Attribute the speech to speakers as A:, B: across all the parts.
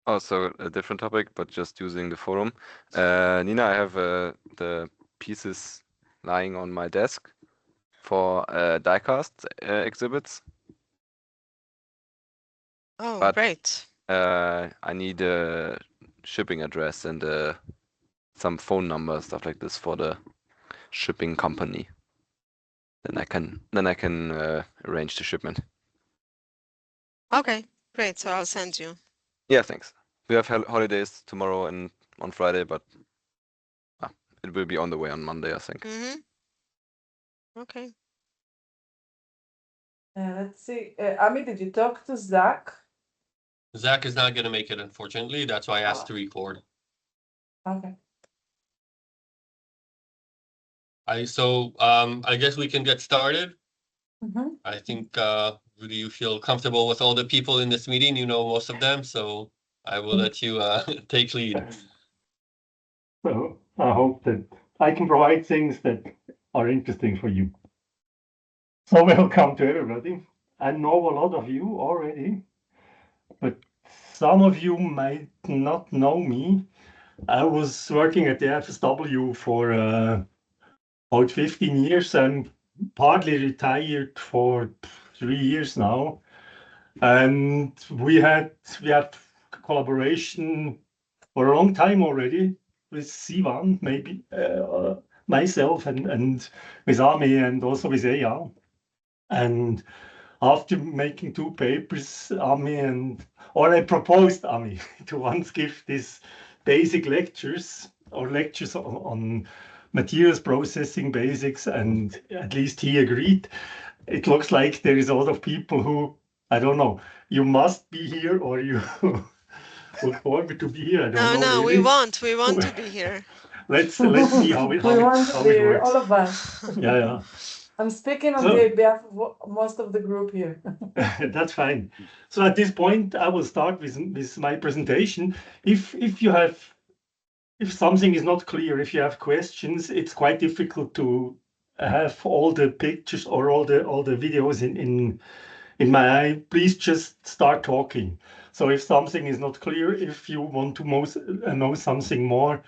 A: Also a different topic, but just using the forum. Nina, I have the pieces lying on my desk for diecast exhibits.
B: Oh,
A: But
B: great.
A: I need a shipping address and some phone number, stuff like this for the shipping company. Then I can arrange the shipment.
B: Okay, great. So I'll send you.
A: Yeah, thanks. We have holidays tomorrow and on Friday, but it will be on the way on Monday, I think.
B: Okay.
C: Let's see. Ami, did you talk to Zach?
D: Zach is not going to make it, unfortunately. That's why I asked to record.
C: Okay.
D: I guess we can get started.
C: Mm-hmm.
D: I think, Ruedi, you feel comfortable with all the people in this meeting. You know most of them, so I will let you take lead.
E: So I hope that I can provide things that are interesting for you. So welcome to everybody. I know a lot of you already, but some of you might not know me. I was working at the FSW for about 15 years. I'm partly retired for 3 years now. And we had collaboration for a long time already with Civan, maybe myself and with Ami and also with Eyal. And after making 2 papers, I proposed Ami to once give these basic lectures or lectures on materials processing basics, and at least he agreed. It looks like there is a lot of people who, I don't know, you must be here or you look forward to be here. I don't know.
B: No,
E: Really.
B: we want to be here.
E: Let's see how it works.
C: All of us.
E: Yeah.
C: I'm speaking on behalf of most of the group here.
E: That's fine. So at this point, I will start with my presentation. If something is not clear, if you have questions, it's quite difficult to have all the pictures or all the videos in my eye. Please just start talking. So if something is not clear, if you want to know something more,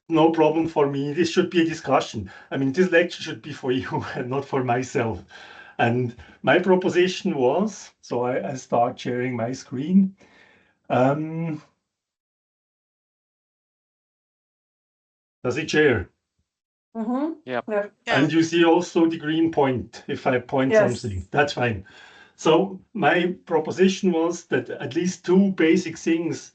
E: no problem for me. This should be a discussion. I mean, this lecture should be for you and not for myself. And my proposition was, so I start sharing my screen. Does it share?
C: Mm-hmm.
A: Yeah.
E: And you see also the green point if I point something. That's fine. So my proposition was that at least 2 basic things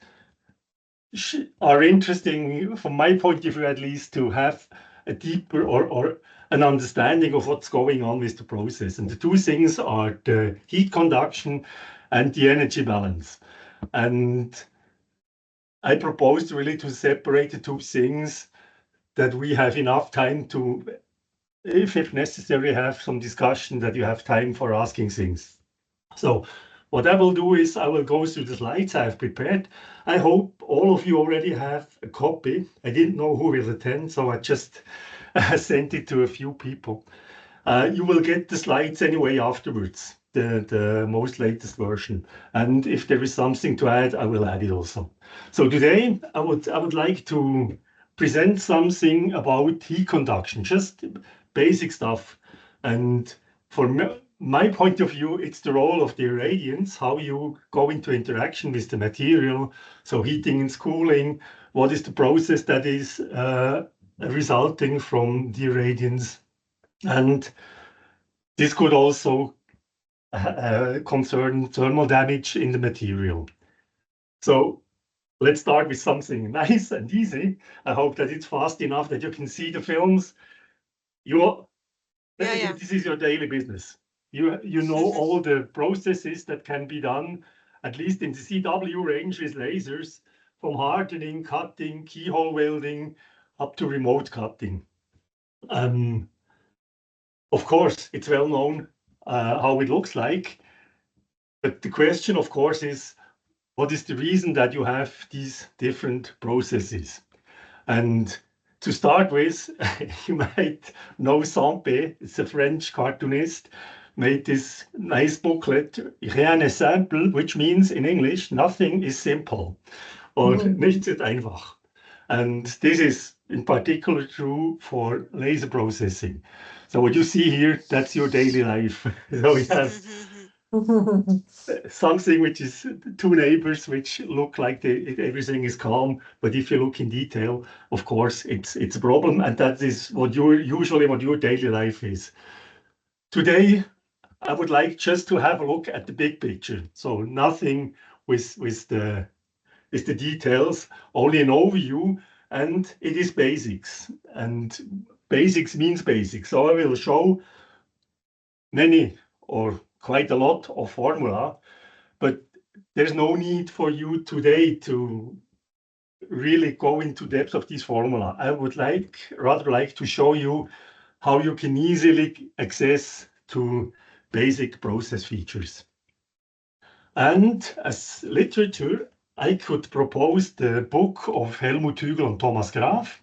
E: are interesting from my point of view, at least, to have a deeper or an understanding of what's going on with the process. And the 2 things are the heat conduction and the energy balance. And I proposed really to separate the 2 things, that we have enough time to, if necessary, have some discussion, that you have time for asking things. So what I will do is I will go through the slides I have prepared. I hope all of you already have a copy. I didn't know who will attend, so I just sent it to a few people. You will get the slides anyway afterwards, the most latest version. And if there is something to add, I will add it also. So today I would like to present something about heat conduction, just basic stuff. And for my point of view, it's the role of the irradiance, how you go into interaction with the material. So heating and cooling, what is the process that is resulting from the irradiance? And this could also concern thermal damage in the material. So let's start with something nice and easy. I hope that it's fast enough that you can see the films. This is your daily business. You know all the processes that can be done, at least in the CW range with lasers, from hardening, cutting, keyhole welding, up to remote cutting. Of course, it's well known how it looks like. But the question, of course, is what is the reason that you have these different processes? And to start with, you might know Sampé, it's a French cartoonist, made this nice booklet, Rien n'est simple, which means in English, nothing is simple, or nichts ist einfach. And this is in particular true for laser processing. So what you see here, that's your daily life. So we have something which is two neighbors which look like everything is calm, but if you look in detail, of course, it's a problem, and that is what your daily life is. Today, I would like just to have a look at the big picture. So nothing with the details, only an overview, and it is basics. And basics means basics. So I will show many or quite a lot of formula, but there's no need for you today to really go into depth of this formula. I would rather like to show you how you can easily access to basic process features. And as literature, I could propose the book of Helmut Hügel and Thomas Graf,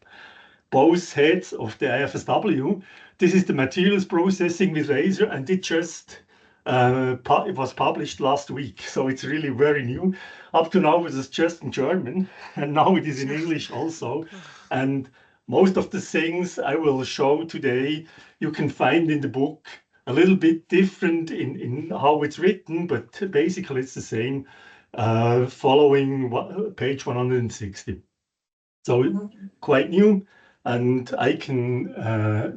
E: both heads of the IFSW. This is the materials processing with laser, and it just it was published last week, so it's really very new. Up to now it was just in German, and now it is in English also. And most of the things I will show today you can find in the book, a little bit different in how it's written, but basically it's the same, following page 160. So quite new, and I can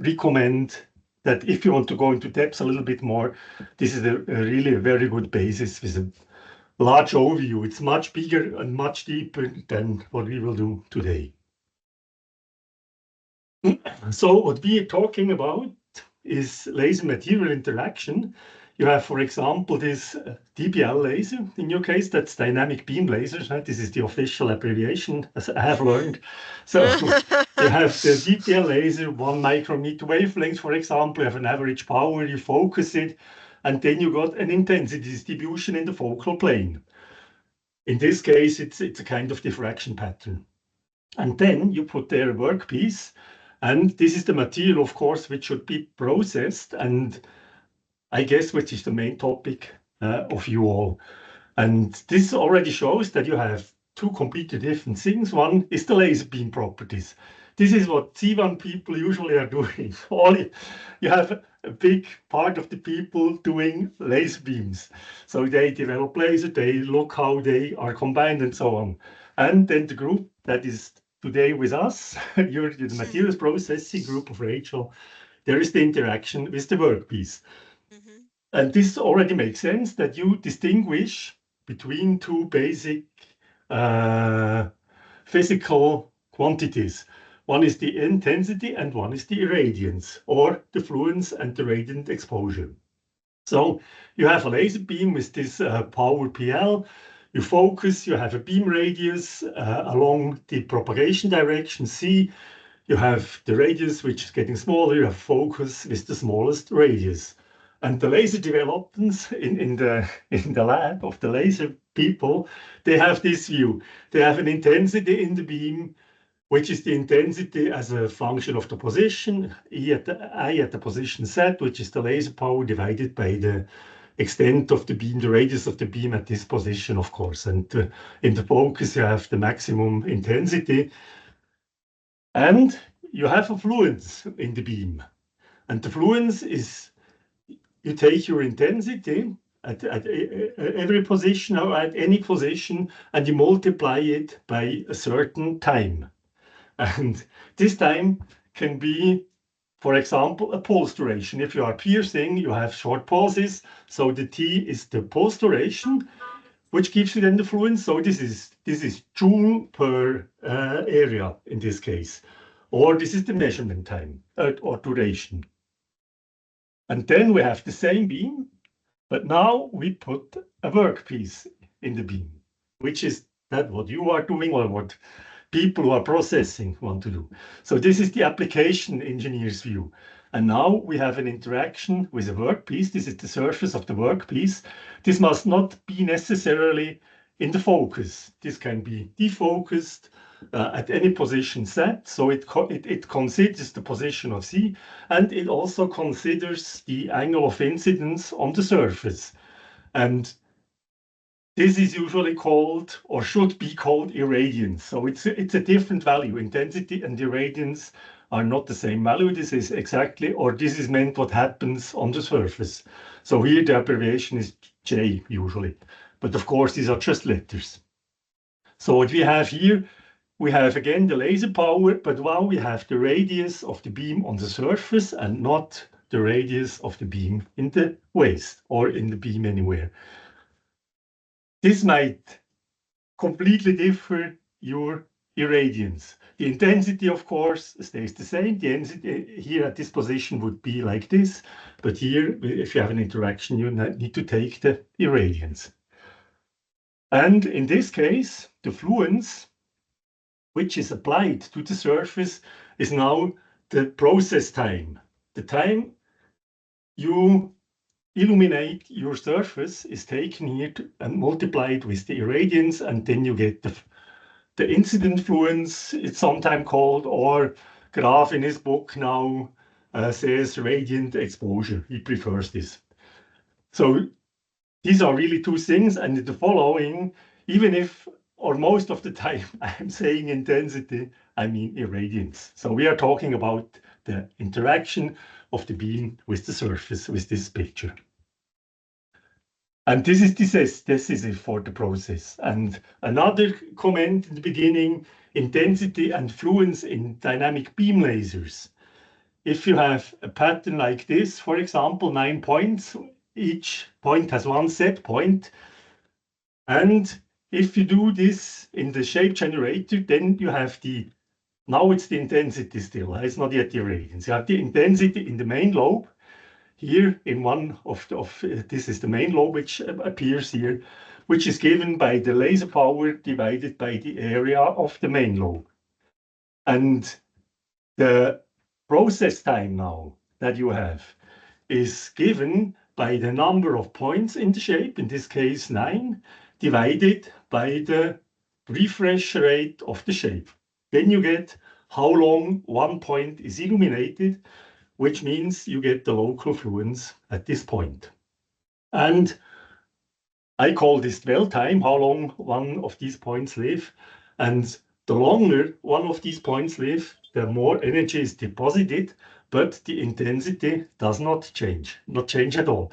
E: recommend that if you want to go into depth a little bit more, this is really a very good basis with a large overview. It's much bigger and much deeper than what we will do today. So what we are talking about is laser material interaction. You have, for example, this DBL laser. In your case, that's dynamic beam laser. Right? This is the official abbreviation, as I have learned. So you have the DBL laser, 1 micrometer wavelength, for example. You have an average power, you focus it, and then you got an intensity distribution in the focal plane. In this case, it's a kind of diffraction pattern. And then you put there a workpiece, and this is the material, of course, which should be processed, and I guess which is the main topic of you all. And this already shows that you have two completely different things. One is the laser beam properties. This is what Civan people usually are doing. You have a big part of the people doing laser beams. So they develop laser, they look how they are combined and so on. And then the group that is today with us, you're the materials processing group of Rachel, there is the interaction with the workpiece. And this already makes sense that you distinguish between two basic physical quantities. One is the intensity and one is the irradiance, or the fluence and the radiant exposure. So you have a laser beam with this power PL. You focus, you have a beam radius along the propagation direction C. You have the radius, which is getting smaller. You have focus with the smallest radius. And the laser developments in the lab of the laser people, they have this view. They have an intensity in the beam, which is the intensity as a function of the position, I at the position Z, which is the laser power divided by the extent of the beam, the radius of the beam at this position, of course. And in the focus, you have the maximum intensity. And you have a fluence in the beam. And the fluence is, you take your intensity at every position or at any position, and you multiply it by a certain time. And this time can be, for example, a pulse duration. If you are piercing, you have short pulses. So the T is the pulse duration, which gives you then the fluence. So this is joule per area in this case. Or this is the measurement time or duration. And then we have the same beam, but now we put a workpiece in the beam, which is that what you are doing or what people who are processing want to do. So this is the application engineer's view. And now we have an interaction with a workpiece. This is the surface of the workpiece. This must not be necessarily in the focus. This can be defocused, at any position Z. So it considers the position of C, and it also considers the angle of incidence on the surface. And this is usually called, or should be called, irradiance. So it's a different value. Intensity and irradiance are not the same value. This is exactly, or this is meant what happens on the surface. So here the abbreviation is J usually. But of course, these are just letters. So what we have here, we have again the laser power, but now we have the radius of the beam on the surface and not the radius of the beam in the waste or in the beam anywhere. This might completely differ your irradiance. The intensity, of course, stays the same. The intensity here at this position would be like this, but here, if you have an interaction, you need to take the irradiance. And in this case, the fluence, which is applied to the surface, is now the process time. The time you illuminate your surface is taken here and multiplied with the irradiance, and then you get the incident fluence, it's sometimes called, or Graf in his book now says radiant exposure. He prefers this. So these are really two things, and the following, even if, or most of the time, I'm saying intensity, I mean irradiance. So we are talking about the interaction of the beam with the surface with this picture. And this is decisive for the process. And another comment in the beginning, intensity and fluence in dynamic beam lasers. If you have a pattern like this, for example, 9 points, each point has one set point. And if you do this in the shape generator, then you have now it's the intensity still, it's not yet the irradiance. You have the intensity in the main lobe. Here in one of this is the main lobe which appears here, which is given by the laser power divided by the area of the main lobe. And the process time now that you have is given by the number of points in the shape, in this case 9, divided by the refresh rate of the shape. Then you get how long one point is illuminated, which means you get the local fluence at this point. And I call this dwell time, how long one of these points live. And the longer one of these points live, the more energy is deposited, but the intensity does not change at all.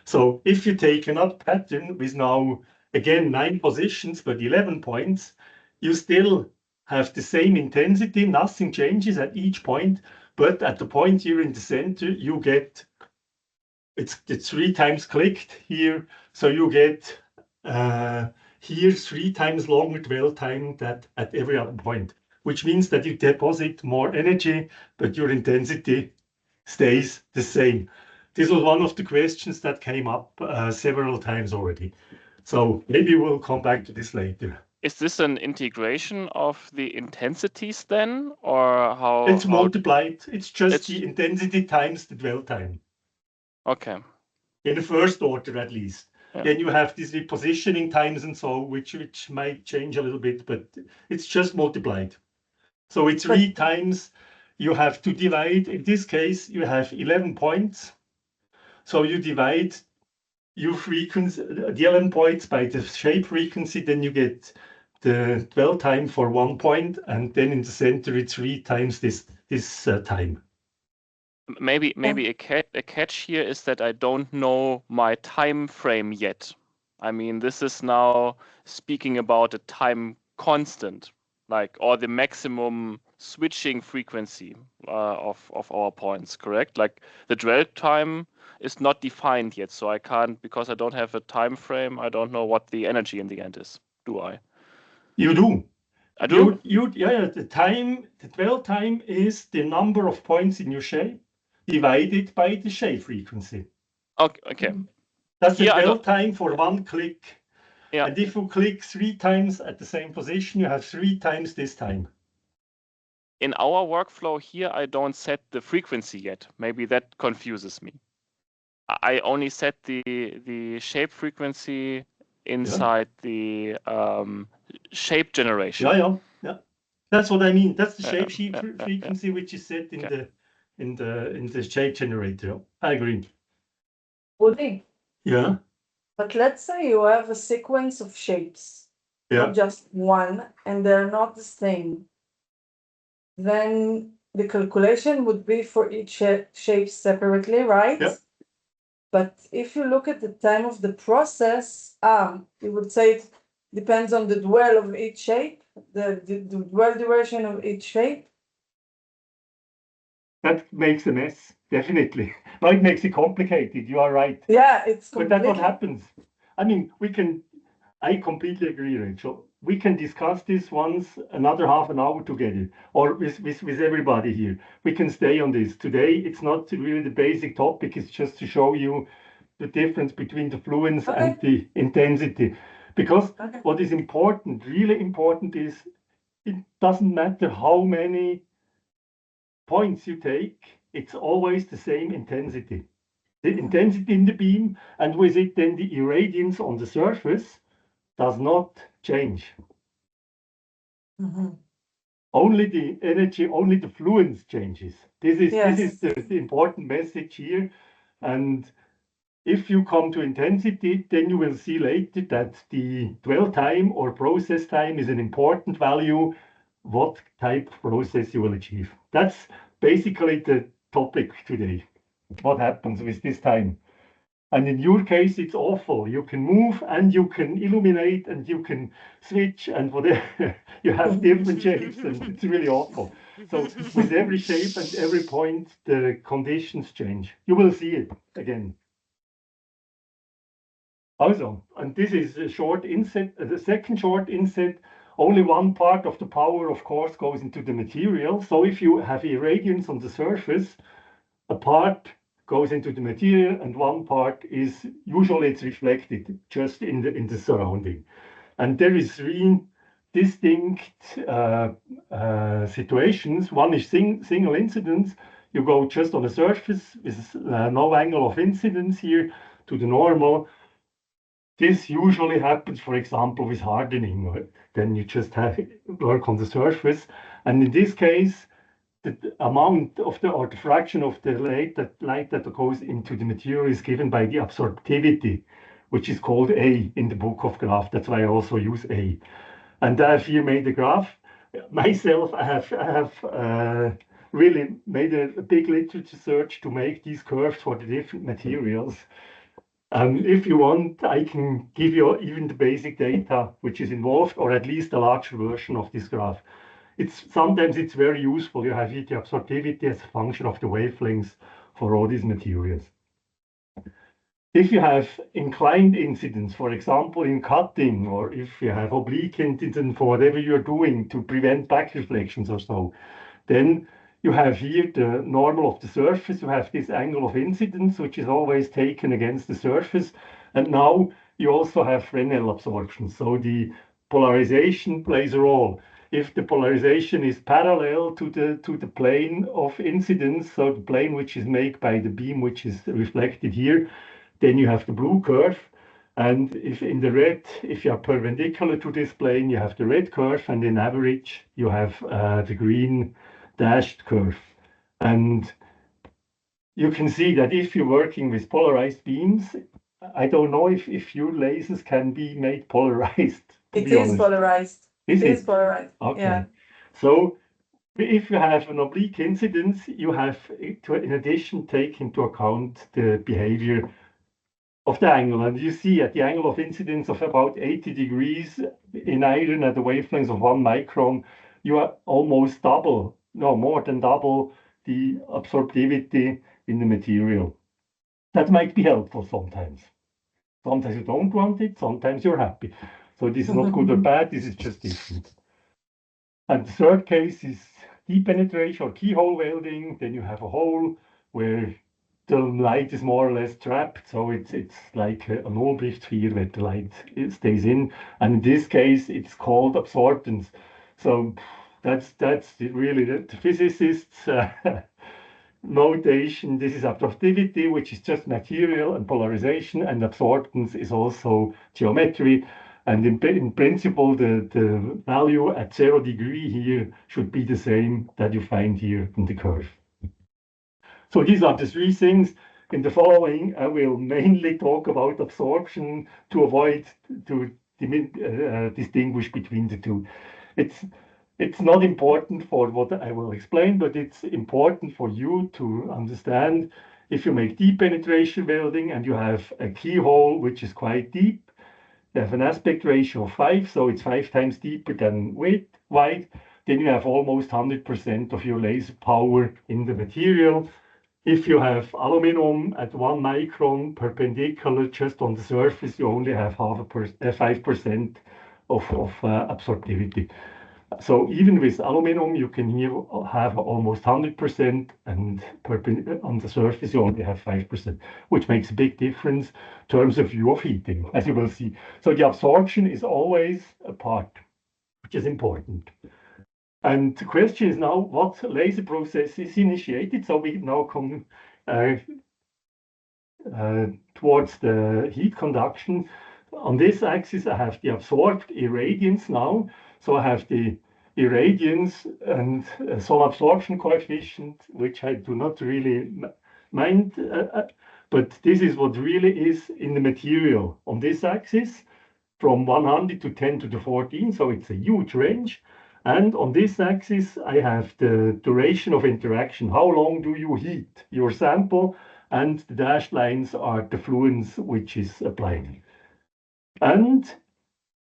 E: So if you take another pattern with now, again, 9 positions, but 11 points, you still have the same intensity, nothing changes at each point, but at the point here in the center, you get, it's 3 times clicked here, so you get here 3 times longer dwell time than at every other point, which means that you deposit more energy, but your intensity stays the same. This was one of the questions that came up several times already. So maybe we'll come back to this later.
F: Is this an integration of the intensities then, or how?
E: It's multiplied. It's just the intensity times the dwell time.
F: Okay.
E: In the first order, at least. Yeah. Then you have these repositioning times and so, which might change a little bit, but it's just multiplied. So it's 3 times. You have to divide. In this case, you have 11 points. So you divide your frequency, the 11 points, by the shape frequency, then you get the dwell time for 1 point, and then in the center it's 3 times this time.
F: Maybe a catch here is that I don't know my time frame yet. I mean, this is now speaking about a time constant, like, or the maximum switching frequency of our points, correct? Like the dwell time is not defined yet, so I can't, because I don't have a time frame, I don't know what the energy in the end is, do I?
E: You do.
F: I do?
E: Yeah, the dwell time is the number of points in your shape divided by the shape frequency.
F: Okay.
E: That's the dwell time for 1 click.
F: Yeah.
E: And if you click 3 times at the same position, you have 3 times this time.
F: In our workflow here, I don't set the frequency yet. Maybe that confuses me. I only set the shape frequency inside the shape generation.
E: Yeah. That's what I mean. That's the
F: Yeah,
E: shape
F: yeah.
E: frequency which is set in
F: Okay.
E: the shape generator. I agree.
C: Ruedi,
E: Yeah.
C: but let's say you have a sequence of shapes,
E: Yeah.
C: not just one, and they're not the same. Then the calculation would be for each shape separately, right?
E: Yeah.
C: But if you look at the time of the process, you would say it depends on the dwell of each shape, the dwell duration of each shape.
E: That makes a mess, definitely. But it makes it complicated. You are right.
C: Yeah, it's
E: But
C: completely.
E: that's what happens. I mean, I completely agree, Rachel. We can discuss this once another half an hour together, or with everybody here. We can stay on this. Today, it's not really the basic topic. It's just to show you the difference between the fluence and the intensity. Because what is important, really important, is it doesn't matter how many points you take, it's always the same intensity. The intensity in the beam, and with it then the irradiance on the surface, does not change. Only the energy, only the fluence changes. This is the important message here. And if you come to intensity, then you will see later that the dwell time or process time is an important value, what type of process you will achieve. That's basically the topic today. What happens with this time? And in your case, it's awful. You can move and you can illuminate and you can switch and whatever. You have different shapes and it's really awful. So with every shape and every point, the conditions change. You will see it again. Also, and this is a short inset, the second short inset. Only one part of the power, of course, goes into the material. So if you have irradiance on the surface, a part goes into the material and one part is usually it's reflected just in the surrounding. And there is three distinct situations. One is single incidence. You go just on the surface with no angle of incidence here to the normal. This usually happens, for example, with hardening. Then you just have work on the surface. And in this case, the amount of or the fraction of the light that goes into the material is given by the absorptivity, which is called A in the book of graph. That's why I also use A. And I have here made a graph. Myself, I have really made a big literature search to make these curves for the different materials. If you want, I can give you even the basic data which is involved, or at least a larger version of this graph. Sometimes it's very useful. You have here the absorptivity as a function of the wavelengths for all these materials. If you have inclined incidence, for example, in cutting, or if you have oblique incidence for whatever you're doing to prevent back reflections or so, then you have here the normal of the surface. You have this angle of incidence, which is always taken against the surface. And now you also have Fresnel absorption. So the polarization plays a role. If the polarization is parallel to the plane of incidence, so the plane which is made by the beam which is reflected here, then you have the blue curve. And if in the red, if you are perpendicular to this plane, you have the red curve, and in average, you have the green dashed curve. And you can see that if you're working with polarized beams, I don't know if your lasers can be made polarized.
C: It is polarized.
E: Is
C: It is
E: it?
C: polarized.
E: Okay.
C: Yeah.
E: So if you have an oblique incidence, you have to, in addition, take into account the behavior of the angle. And you see at the angle of incidence of about 80 degrees in iron at the wavelengths of 1 micron, you are almost double, no, more than double the absorptivity in the material. That might be helpful sometimes. Sometimes you don't want it, sometimes you're happy. So this is not good or bad, this is just different. And the third case is deep penetration or keyhole welding. Then you have a hole where the light is more or less trapped. So it's like an Umbrichtsphere where the light stays in. And in this case, it's called absorbance. So that's really the physicists' notation. This is absorptivity, which is just material and polarization, and absorbance is also geometry. And in principle, the value at 0 degree here should be the same that you find here in the curve. So these are the three things. In the following, I will mainly talk about absorption to avoid to distinguish between the two. It's not important for what I will explain, but it's important for you to understand if you make deep penetration welding and you have a keyhole which is quite deep, you have an aspect ratio of 5, so it's 5 times deeper than wide, then you have almost 100% of your laser power in the material. If you have aluminum at 1 micron perpendicular just on the surface, you only have 5% of absorptivity. So even with aluminum, you can here have almost 100%, and on the surface, you only have 5%, which makes a big difference in terms of view of heating, as you will see. So the absorption is always a part, which is important. And the question is now, what laser process is initiated? So we now come towards the heat conduction. On this axis, I have the absorbed irradiance now. So I have the irradiance and some absorption coefficient, which I do not really mind, but this is what really is in the material on this axis, from 100 to 10 to the 14, so it's a huge range. And on this axis, I have the duration of interaction. How long do you heat your sample? And the dashed lines are the fluence which is applied. And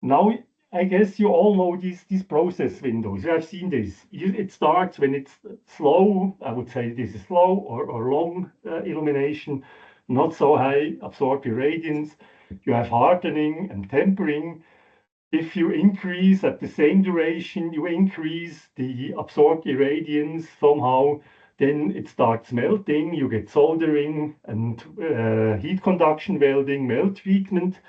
E: now, I guess you all know these process windows. You have seen this. It starts when it's slow. I would say this is slow or long illumination, not so high absorbed irradiance. You have hardening and tempering. If you increase at the same duration, you increase the absorbed irradiance somehow, then it starts melting. You get soldering and heat conduction welding, melt treatment.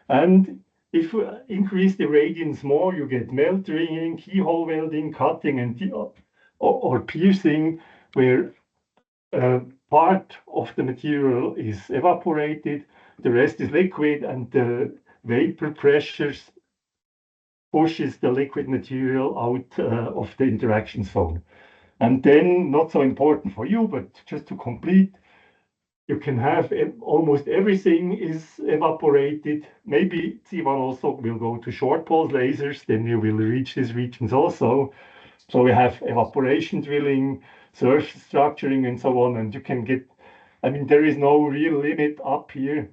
E: And if you increase the irradiance more, you get melt ringing, keyhole welding, cutting, and or piercing, where part of the material is evaporated, the rest is liquid, and the vapor pressures pushes the liquid material out of the interaction zone. And then, not so important for you, but just to complete, you can have almost everything is evaporated. Maybe Civan also will go to short pulse lasers, then you will reach these regions also. So we have evaporation drilling, surface structuring, and so on. And you can get, I mean, there is no real limit up here.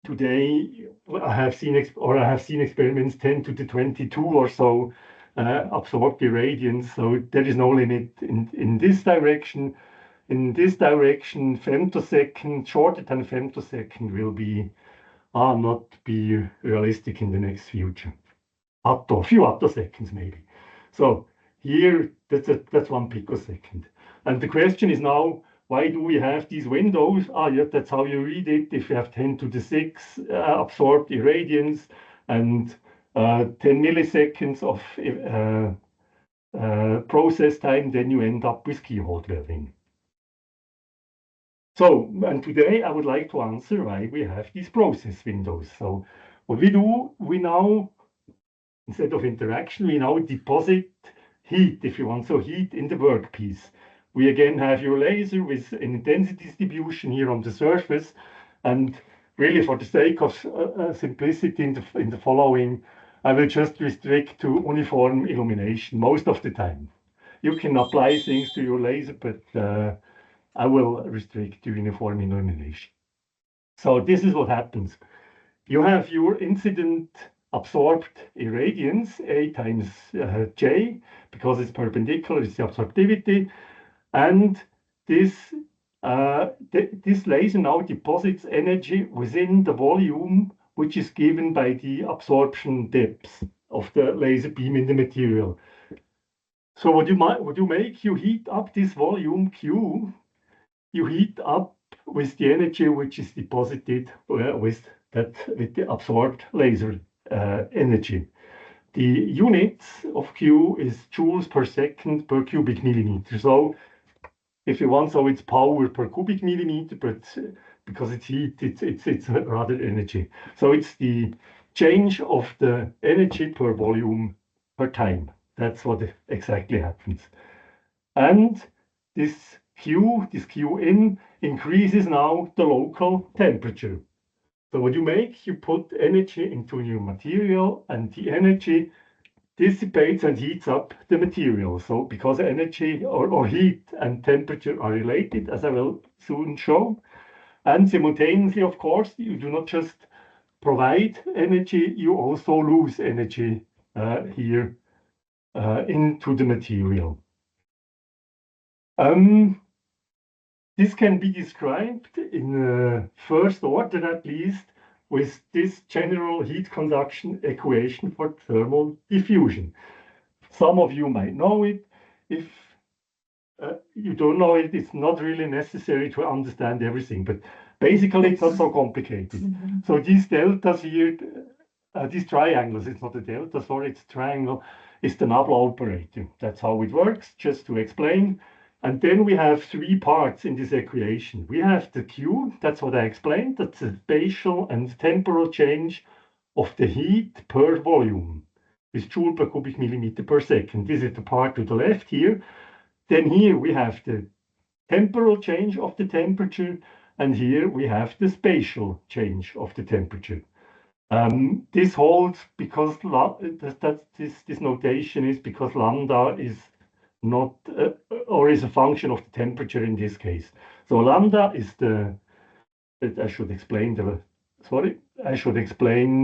E: Today, I have seen experiments 10 to the 22 or so absorbed irradiance. So there is no limit in this direction. In this direction, femtosecond, shorter than femtosecond will be not be realistic in the next future. A few attoseconds maybe. So here, that's 1 picosecond. And the question is now, why do we have these windows? Yeah, that's how you read it. If you have 10 to the 6 absorbed irradiance and 10 milliseconds of process time, then you end up with keyhole welding. So, and today I would like to answer why we have these process windows. So what we do, we now, instead of interaction, we now deposit heat, if you want, so heat in the workpiece. We again have your laser with an intensity distribution here on the surface. And really for the sake of simplicity in the following, I will just restrict to uniform illumination most of the time. You can apply things to your laser, but I will restrict to uniform illumination. So this is what happens. You have your incident absorbed irradiance, A times J, because it's perpendicular, it's the absorptivity. And this laser now deposits energy within the volume, which is given by the absorption depth of the laser beam in the material. So what you make, you heat up this volume Q, you heat up with the energy which is deposited with the absorbed laser energy. The units of Q is joules per second per cubic millimeter. So if you want, so it's power per cubic millimeter, but because it's heat, it's rather energy. So it's the change of the energy per volume per time. That's what exactly happens. And this Q in, increases now the local temperature. So what you make, you put energy into your material, and the energy dissipates and heats up the material. So because energy or heat and temperature are related, as I will soon show, and simultaneously, of course, you do not just provide energy, you also lose energy here into the material. This can be described in first order, at least, with this general heat conduction equation for thermal diffusion. Some of you might know it. If you don't know it, it's not really necessary to understand everything, but basically it's not so complicated. So these deltas here, these triangles, it's not a delta, sorry, it's a triangle, is the Nabla operator. That's how it works, just to explain. And then we have three parts in this equation. We have the Q, that's what I explained, that's the spatial and temporal change of the heat per volume with joule per cubic millimeter per second. This is the part to the left here. Then here we have the temporal change of the temperature, and here we have the spatial change of the temperature. This holds because this notation is because lambda is not or is a function of the temperature in this case. So lambda is I should explain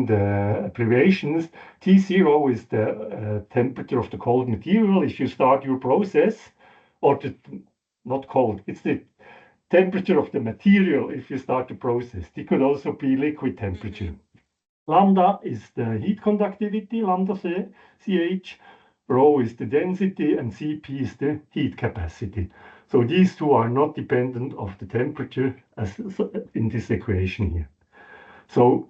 E: the abbreviations. T0 is the temperature of the cold material if you start your process, or not cold, it's the temperature of the material if you start the process. It could also be liquid temperature. Lambda is the heat conductivity, lambda CH, rho is the density, and Cp is the heat capacity. So these two are not dependent of the temperature as in this equation here. So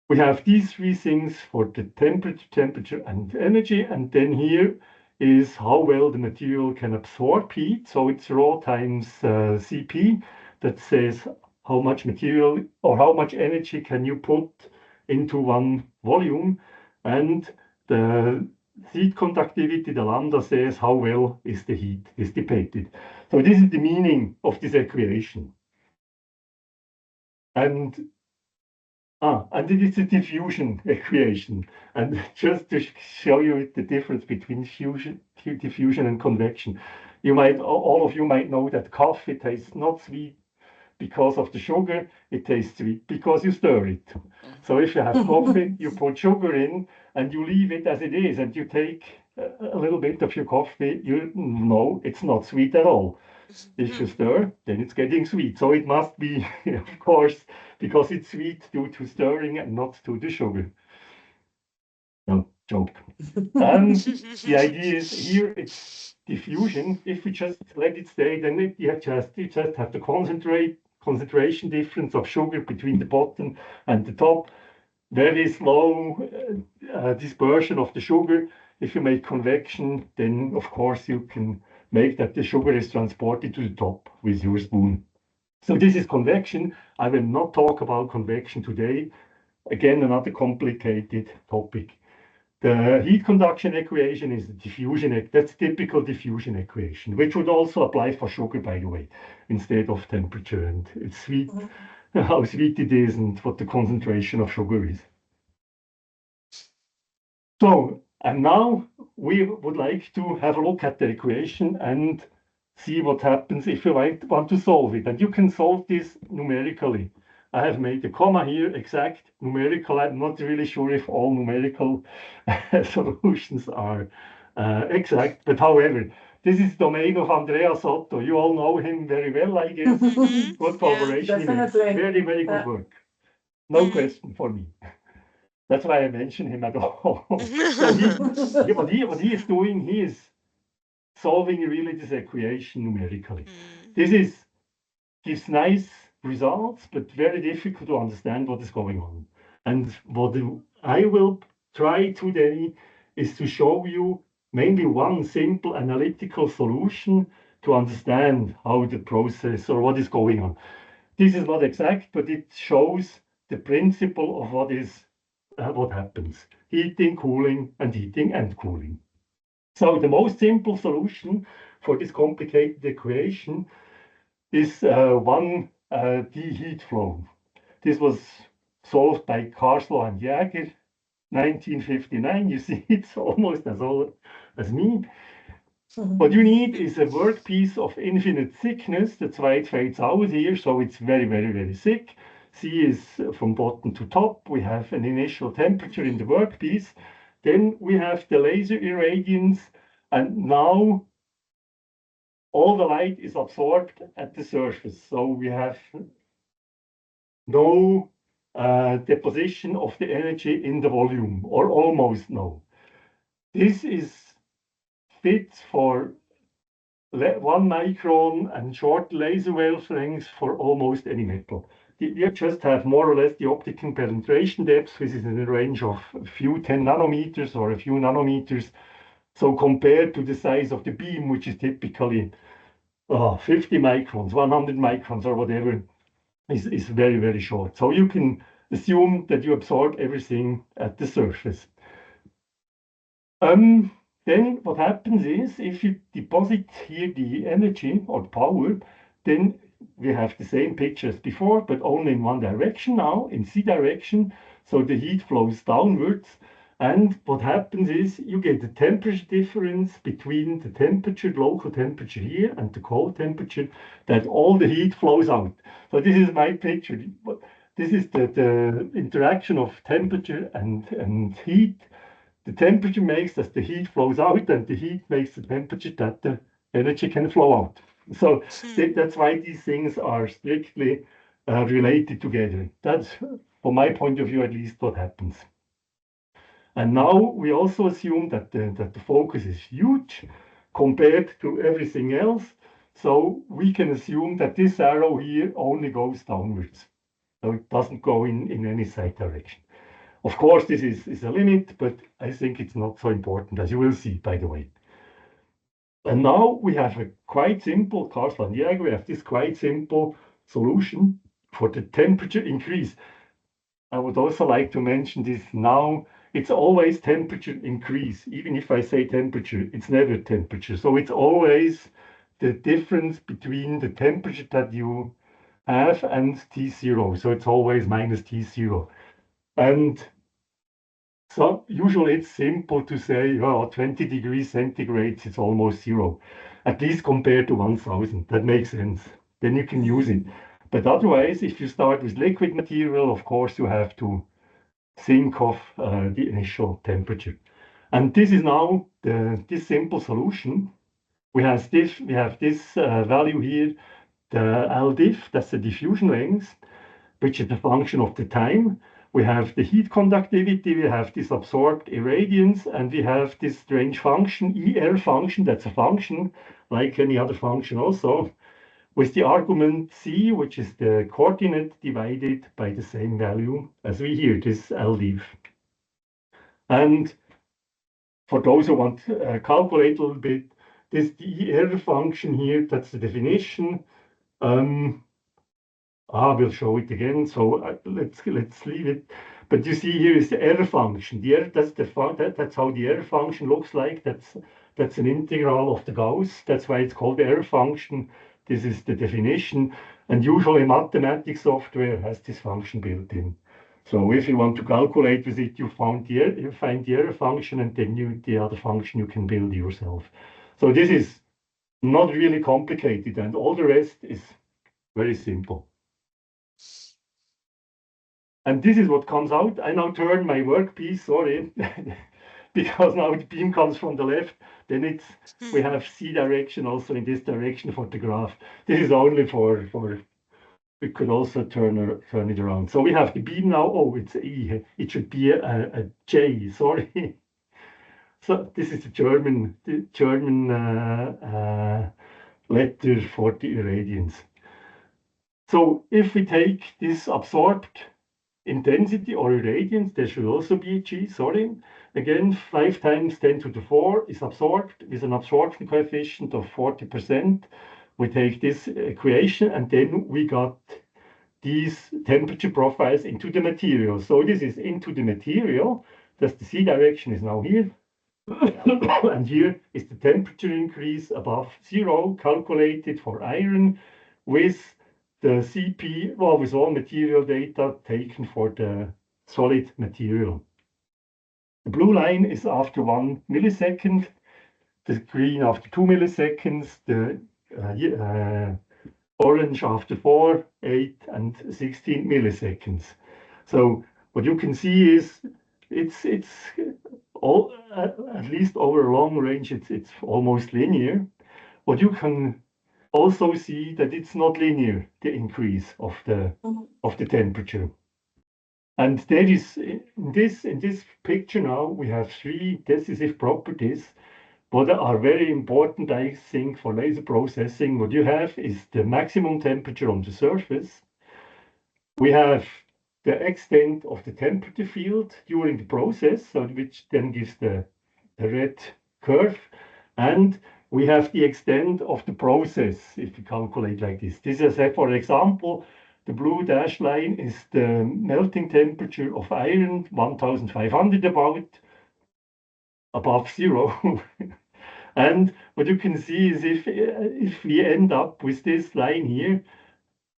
E: we have these three things for the temperature and energy, and then here is how well the material can absorb heat. So it's rho times Cp that says how much material or how much energy can you put into one volume, and the heat conductivity, the lambda, says how well is the heat dissipated. So this is the meaning of this equation. And it is a diffusion equation. And just to show you the difference between diffusion and convection, all of you might know that coffee tastes not sweet because of the sugar, it tastes sweet because you stir it. So if you have coffee, you put sugar in and you leave it as it is, and you take a little bit of your coffee, you know it's not sweet at all. If you stir, then it's getting sweet. So it must be, of course, because it's sweet due to stirring and not to the sugar. No, joke. The idea is here it's diffusion. If we just let it stay, then you just have the concentration difference of sugar between the bottom and the top. Very slow dispersion of the sugar. If you make convection, then of course you can make that the sugar is transported to the top with your spoon. So this is convection. I will not talk about convection today. Again, another complicated topic. The heat conduction equation is the diffusion. That's typical diffusion equation, which would also apply for sugar, by the way, instead of temperature. And it's sweet, how sweet it is, and what the concentration of sugar is. So, and now we would like to have a look at the equation and see what happens if you want to solve it. And you can solve this numerically. I have made a comma here, exact numerical. I'm not really sure if all numerical solutions are exact, but however, this is domain of Andrea Sotto. You all know him very well, I guess. Good collaboration.
C: Definitely.
E: Very, very good work. No question for me. That's why I mentioned him at all. So what he is doing, he is solving really this equation numerically. This gives nice results, but very difficult to understand what is going on. And what I will try today is to show you mainly one simple analytical solution to understand how the process or what is going on. This is not exact, but it shows the principle of what is what happens. Heating, cooling, and heating and cooling. So the most simple solution for this complicated equation is one d heat flow. This was solved by Karslow and Jäger, 1959. You see, it's almost as old as me. What you need is a workpiece of infinite thickness. That's why it fades out here. So it's very, very, very thick. C is from bottom to top. We have an initial temperature in the workpiece. Then we have the laser irradiance. And now all the light is absorbed at the surface. So we have no deposition of the energy in the volume, or almost no. This is fit for 1 micron and short laser wavelengths for almost any metal. You just have more or less the optical penetration depth, which is in the range of a few 10 nanometers or a few nanometers. So compared to the size of the beam, which is typically 50 microns, 100 microns or whatever, is very, very short. So you can assume that you absorb everything at the surface. Then what happens is, if you deposit here the energy or power, then we have the same picture as before, but only in one direction now, in Z direction. So the heat flows downwards. And what happens is you get the temperature difference between the temperature, local temperature here, and the cold temperature, that all the heat flows out. So this is my picture. This is the interaction of temperature and heat. The temperature makes that the heat flows out, and the heat makes the temperature that the energy can flow out. So that's why these things are strictly related together. That's, from my point of view, at least what happens. And now we also assume that the focus is huge compared to everything else. So we can assume that this arrow here only goes downwards. So it doesn't go in any side direction. Of course, this is a limit, but I think it's not so important, as you will see, by the way. And now we have a quite simple, Karslow and Jäger, we have this quite simple solution for the temperature increase. I would also like to mention this now. It's always temperature increase. Even if I say temperature, it's never temperature. So it's always the difference between the temperature that you have and T0. So it's always minus T0. And so usually it's simple to say, 20 degrees centigrade is almost zero, at least compared to 1000. That makes sense. Then you can use it. But otherwise, if you start with liquid material, of course, you have to think of the initial temperature. And this is now this simple solution. We have this value here, the LDiff, that's the diffusion length, which is the function of the time. We have the heat conductivity, we have this absorbed irradiance, and we have this strange function, ER function, that's a function like any other function also, with the argument C, which is the coordinate divided by the same value as we here, this LDiff. And for those who want to calculate a little bit, this ER function here, that's the definition. We'll show it again. So let's leave it. But you see here is the error function. The error, that's how the error function looks like. That's an integral of the Gauss. That's why it's called the error function. This is the definition. And usually mathematics software has this function built in. So if you want to calculate with it, you find the error function, and then the other function you can build yourself. So this is not really complicated, and all the rest is very simple. And this is what comes out. I now turn my workpiece, sorry, because now the beam comes from the left. Then we have C direction also in this direction for the graph. This is only for we could also turn it around. So we have the beam now. Oh, it's E. It should be a J. Sorry. So this is the German letter for the irradiance. So if we take this absorbed intensity or irradiance, there should also be a G, sorry. Again, 5 times 10 to the 4 is absorbed with an absorption coefficient of 40%. We take this equation, and then we got these temperature profiles into the material. So this is into the material. Thus the Z direction is now here. And here is the temperature increase above 0 calculated for iron with the CP, well, with all material data taken for the solid material. The blue line is after 1 millisecond, the green after 2 milliseconds, the orange after 4, 8, and 16 milliseconds. So what you can see is it's all, at least over a long range, it's almost linear. What you can also see that it's not linear, the increase of the temperature. And there is in this picture now we have 3 decisive properties what are very important, I think, for laser processing. What you have is the maximum temperature on the surface. We have the extent of the temperature field during the process, so which then gives the red curve. And we have the extent of the process, if you calculate like this. This is, for example, the blue dashed line is the melting temperature of iron, 1500 about, above 0. And what you can see is if we end up with this line here,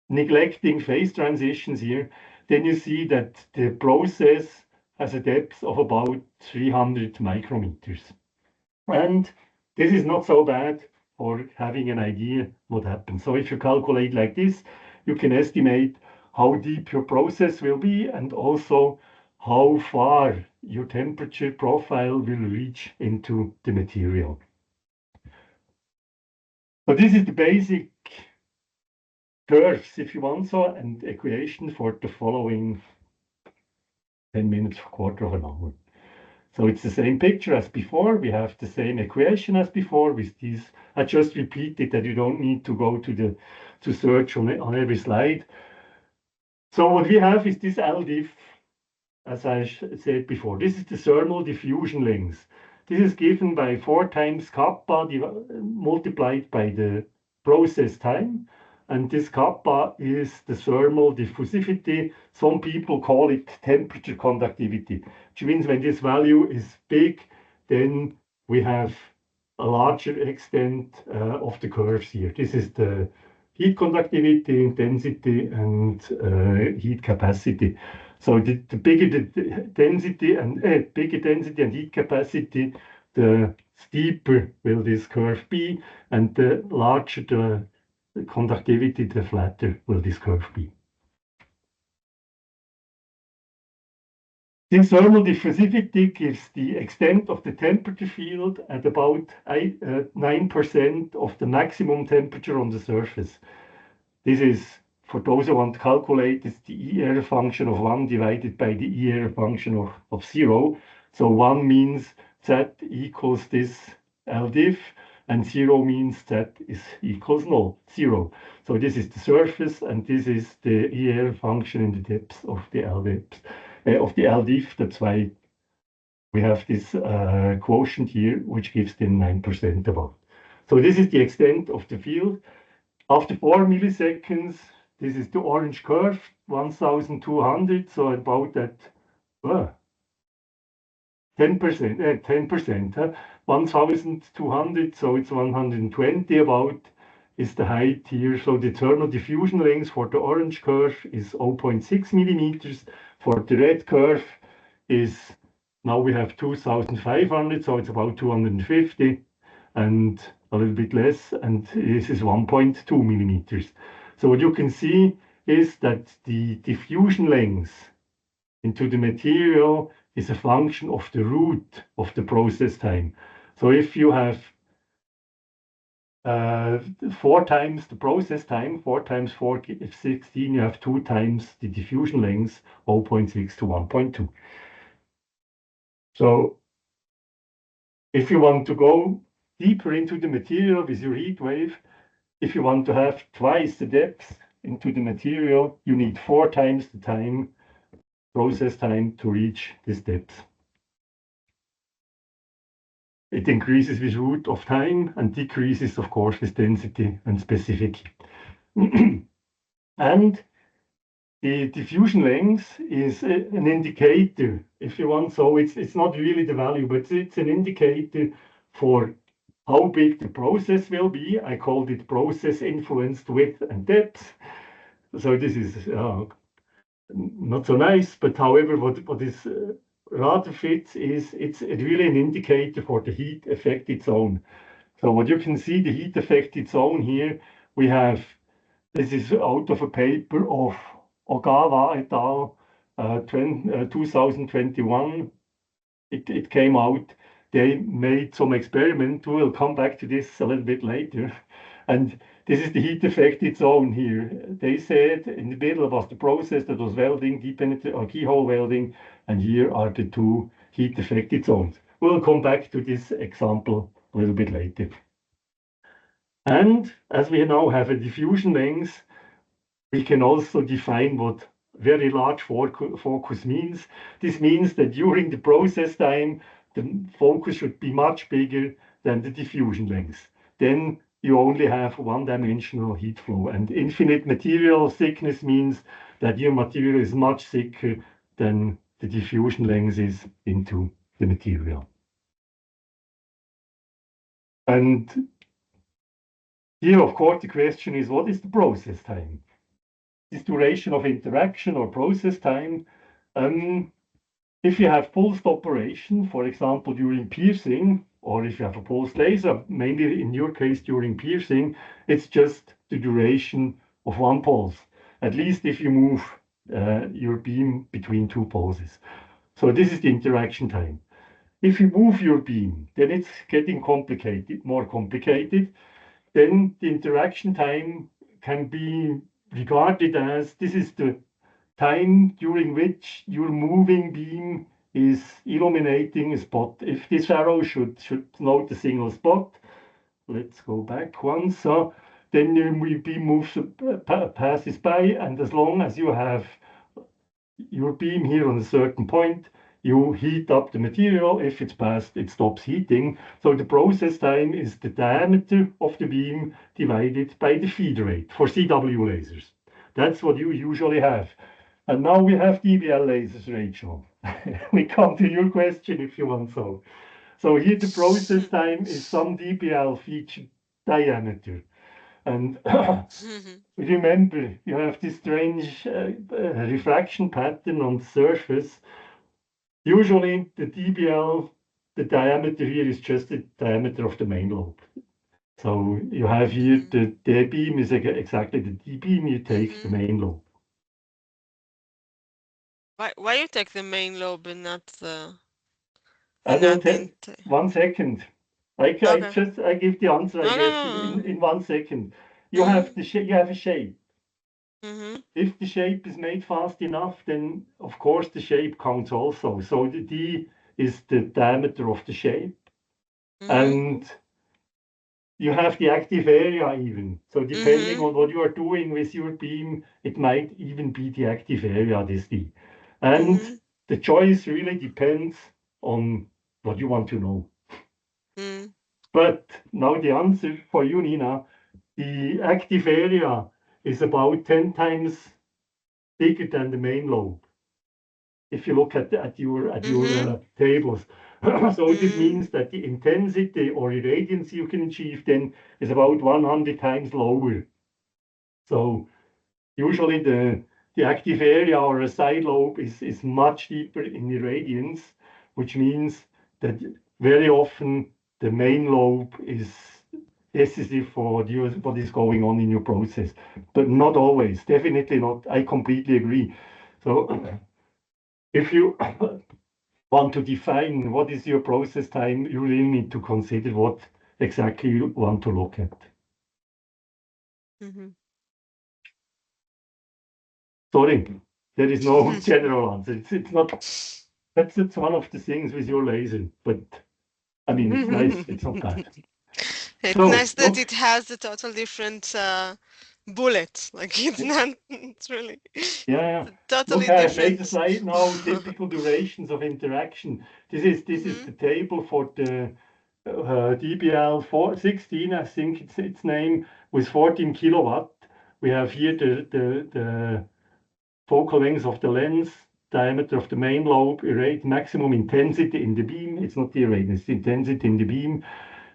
E: neglecting phase transitions here, then you see that the process has a depth of about 300 micrometers. And this is not so bad for having an idea what happens. So if you calculate like this, you can estimate how deep your process will be and also how far your temperature profile will reach into the material. So this is the basic curves, if you want so, and equation for the following 10 minutes, quarter of an hour. So it's the same picture as before. We have the same equation as before with these. I just repeated that you don't need to go to search on every slide. So what we have is this LDIF, as I said before. This is the thermal diffusion length. This is given by 4 times kappa multiplied by the process time. And this kappa is the thermal diffusivity. Some people call it temperature conductivity, which means when this value is big, then we have a larger extent of the curves here. This is the heat conductivity, density, and heat capacity. So the bigger the density and heat capacity, the steeper will this curve be, and the larger the conductivity, the flatter will this curve be. This thermal diffusivity gives the extent of the temperature field at about 9% of the maximum temperature on the surface. This is, for those who want to calculate, it's the E error function of 1 divided by the E error function of 0. So 1 means Z equals this LDIF, and 0 means that is equals 0. So this is the surface, and this is the E error function in the depth of the LDIF. That's why we have this quotient here, which gives them 9% about. So this is the extent of the field. After 4 milliseconds, this is the orange curve, 1200. So about that 10%, 1200, so it's 120 about is the height here. So the thermal diffusion length for the orange curve is 0.6 millimeters. For the red curve is, now we have 2500, so it's about 250 and a little bit less, and this is 1.2 millimeters. So what you can see is that the diffusion length into the material is a function of the root of the process time. So if you have 4 times the process time, 4 times 4 is 16, you have 2 times the diffusion length, 0.6 to 1.2. So if you want to go deeper into the material with your heat wave, if you want to have twice the depth into the material, you need 4 times the time, process time, to reach this depth. It increases with root of time and decreases, of course, with density and specific. And the diffusion length is an indicator, if you want. So it's not really the value, but it's an indicator for how big the process will be. I called it process influenced width and depth. So this is not so nice, but however, what is rather fits is it's really an indicator for the heat affected zone. So what you can see, the heat affected zone here, we have, this is out of a paper of Ogawa et al. 2021. It came out. They made some experiment. We'll come back to this a little bit later. And this is the heat affected zone here. They said in the middle was the process that was welding, deep penetrating or keyhole welding, and here are the two heat affected zones. We'll come back to this example a little bit later. And as we now have a diffusion length, we can also define what very large focus means. This means that during the process time, the focus should be much bigger than the diffusion length. Then you only have one-dimensional heat flow. And infinite material thickness means that your material is much thicker than the diffusion length is into the material. And here, of course, the question is, what is the process time? This duration of interaction or process time. If you have pulsed operation, for example, during piercing, or if you have a pulsed laser, mainly in your case during piercing, it's just the duration of one pulse, at least if you move your beam between two pulses. So this is the interaction time. If you move your beam, then it's getting complicated, more complicated. Then the interaction time can be regarded as this is the time during which your moving beam is illuminating a spot. If this arrow should note a single spot, let's go back once. So then your beam moves, passes by, and as long as you have your beam here on a certain point, you heat up the material. If it's passed, it stops heating. So the process time is the diameter of the beam divided by the feed rate for CW lasers. That's what you usually have. And now we have DBL lasers, Rachel. We come to your question if you want so. So here the process time is some DBL feature diameter. And remember, you have this strange refraction pattern on the surface. Usually the DBL, the diameter here is just the diameter of the main lobe. So you have here the D beam is exactly the D beam, you take the main lobe.
B: Why you take the main lobe and not the?
E: I don't have 1 second. I give the answer, I guess, in 1 second. You have you have a shape. If the shape is made fast enough, then of course the shape counts also. So the D is the diameter of the shape. And you have the active area even. So depending on what you are doing with your beam, it might even be the active area, this D. And the choice really depends on what you want to know. But now the answer for you, Nina, the active area is about 10 times bigger than the main lobe. If you look at your tables. So this means that the intensity or irradiance you can achieve then is about 100 times lower. So usually the active area or a side lobe is much deeper in irradiance, which means that very often the main lobe is decisive for what is going on in your process, but not always, definitely not. I completely agree. So if you want to define what is your process time, you really need to consider what exactly you want to look at. Sorry, there is no general answer. It's not. That's one of the things with your laser, but I mean it's nice. It's not bad.
B: It's nice that it has a total different bullet. Like it's not. It's really.
E: Yeah.
B: Totally
E: look,
B: different.
E: I made a slide now. Typical durations of interaction. This is the table for the DBL 416. I think its name with 14 kilowatt. We have here the focal length of the lens, diameter of the main lobe, maximum intensity in the beam. It's not the irradiance, it's the intensity in the beam.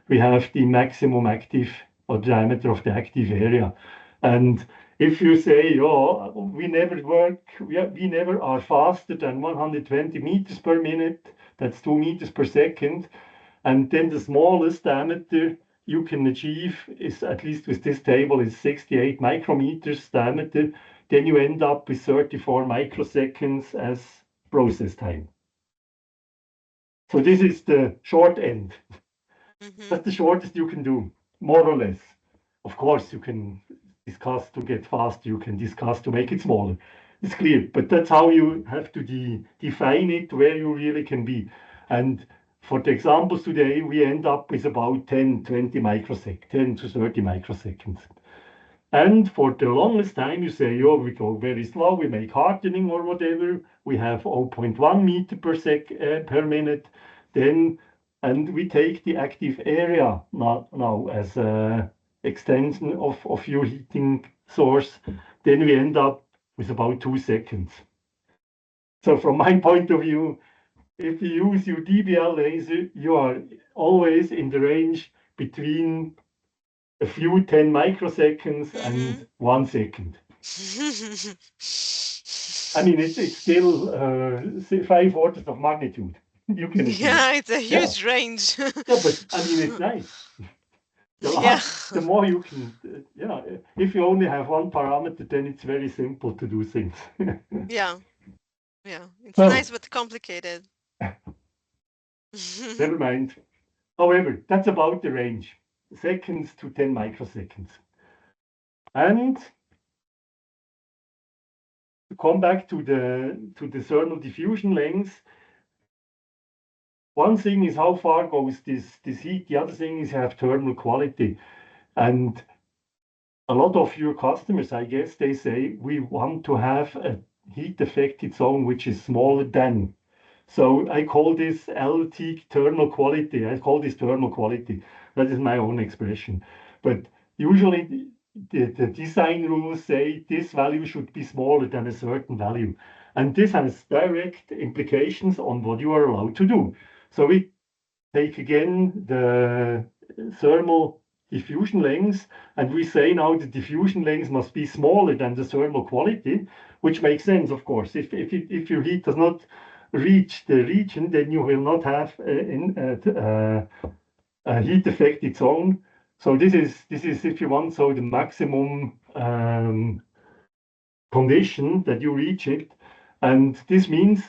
E: We have the maximum active or diameter of the active area. And if you say, oh, we never are faster than 120 meters per minute, that's 2 meters per second. And then the smallest diameter you can achieve is, at least with this table, is 68 micrometers diameter. Then you end up with 34 microseconds as process time. So this is the short end. That's the shortest you can do, more or less. Of course, you can discuss to get faster, you can discuss to make it smaller. It's clear, but that's how you have to define it, where you really can be. And for the examples today, we end up with about 10, 20 microseconds, 10 to 30 microseconds. And for the longest time, you say, oh, we go very slow, we make hardening or whatever. We have 0.1 meter per minute. Then, and we take the active area now as an extension of your heating source. Then we end up with about 2 seconds. So from my point of view, if you use your DBL laser, you are always in the range between a few 10 microseconds and 1 second. I mean, it's still 5 orders of magnitude. You can achieve.
B: Yeah, it's a huge range.
E: Yeah, but I mean, it's nice. The more you can, if you only have one parameter, then it's very simple to do things.
B: Yeah, it's nice but complicated.
E: Never mind. However, that's about the range, seconds to 10 microseconds. And to come back to the thermal diffusion length, one thing is how far goes this heat. The other thing is have thermal quality. And a lot of your customers, I guess, they say we want to have a heat affected zone which is smaller than. So I call this LT thermal quality. I call this thermal quality. That is my own expression. But usually the design rules say this value should be smaller than a certain value. And this has direct implications on what you are allowed to do. So we take again the thermal diffusion length, and we say now the diffusion length must be smaller than the thermal quality, which makes sense, of course. If your heat does not reach the region, then you will not have a heat affected zone. So this is, if you want, so the maximum condition that you reach it. And this means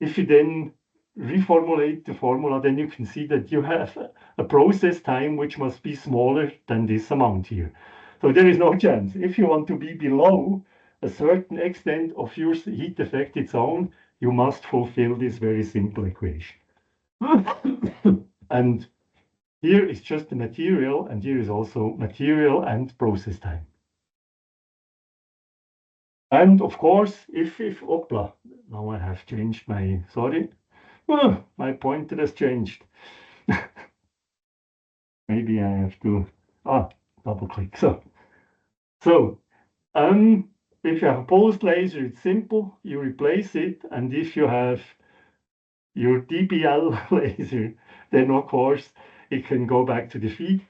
E: if you then reformulate the formula, then you can see that you have a process time which must be smaller than this amount here. So there is no chance. If you want to be below a certain extent of your heat affected zone, you must fulfill this very simple equation. And here is just the material, and here is also material and process time. And of course, if opla, now I have changed my, sorry, my pointer has changed. Maybe I have to double click. So if you have a pulsed laser, it's simple. You replace it, and if you have your DBL laser, then of course it can go back to the feed.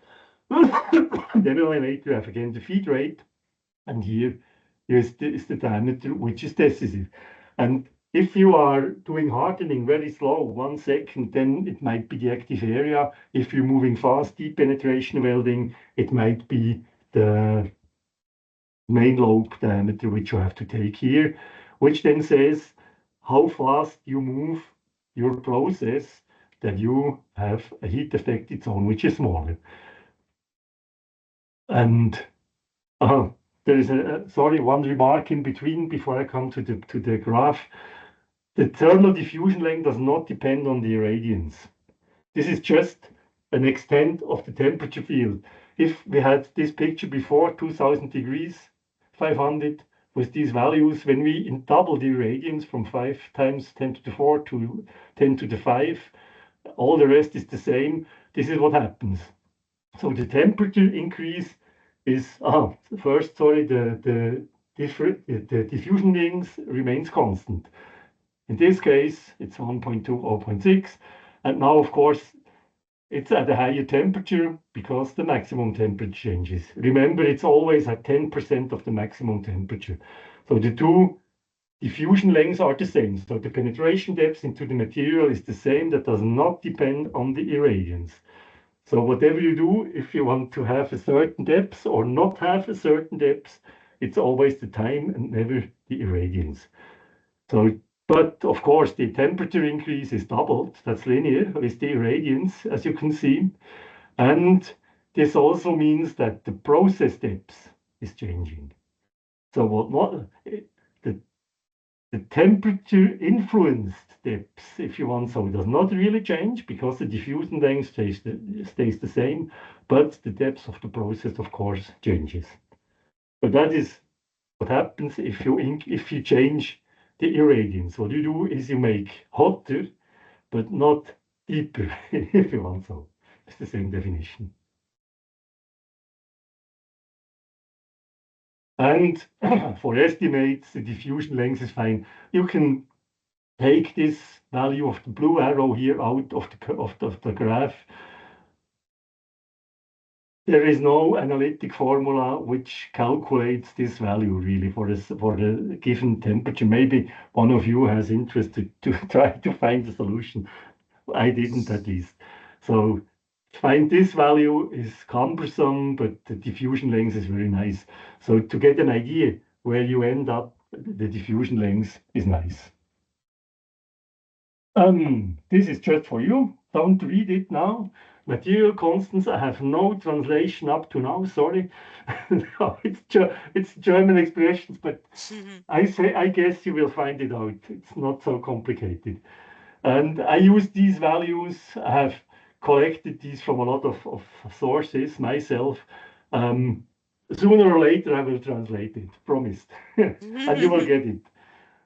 E: Then only later you have again the feed rate, and here is the diameter which is decisive. And if you are doing hardening very slow, 1 second, then it might be the active area. If you're moving fast, deep penetration welding, it might be the main lobe diameter, which you have to take here, which then says how fast you move your process, that you have a heat affected zone, which is smaller. And there is one remark in between before I come to the graph. The thermal diffusion length does not depend on the irradiance. This is just an extent of the temperature field. If we had this picture before 2000 degrees, 500, with these values, when we double the irradiance from 5 times 10 to the 4 to 10 to the 5, all the rest is the same. This is what happens. So the temperature increase is, the diffusion length remains constant. In this case, it's 1.2, 0.6. And now, of course, it's at a higher temperature because the maximum temperature changes. Remember, it's always at 10% of the maximum temperature. So the two diffusion lengths are the same. So the penetration depth into the material is the same. That does not depend on the irradiance. So whatever you do, if you want to have a certain depth or not have a certain depth, it's always the time and never the irradiance. So, but of course, the temperature increase is doubled. That's linear with the irradiance, as you can see. And this also means that the process depth is changing. So the temperature influenced depth, if you want so, does not really change because the diffusion length stays the same, but the depth of the process, of course, changes. But that is what happens if you change the irradiance. What you do is you make hotter, but not deeper, if you want so. It's the same definition. And for estimates, the diffusion length is fine. You can take this value of the blue arrow here out of the graph. There is no analytic formula which calculates this value really for the given temperature. Maybe one of you has interest to try to find the solution. I didn't, at least. So find this value is cumbersome, but the diffusion length is very nice. So to get an idea where you end up, the diffusion length is nice. This is just for you. Don't read it now. Material constants, I have no translation up to now, sorry. No, it's German expressions, but I guess you will find it out. It's not so complicated. And I use these values. I have collected these from a lot of sources myself. Sooner or later, I will translate it, promised. And you will get it.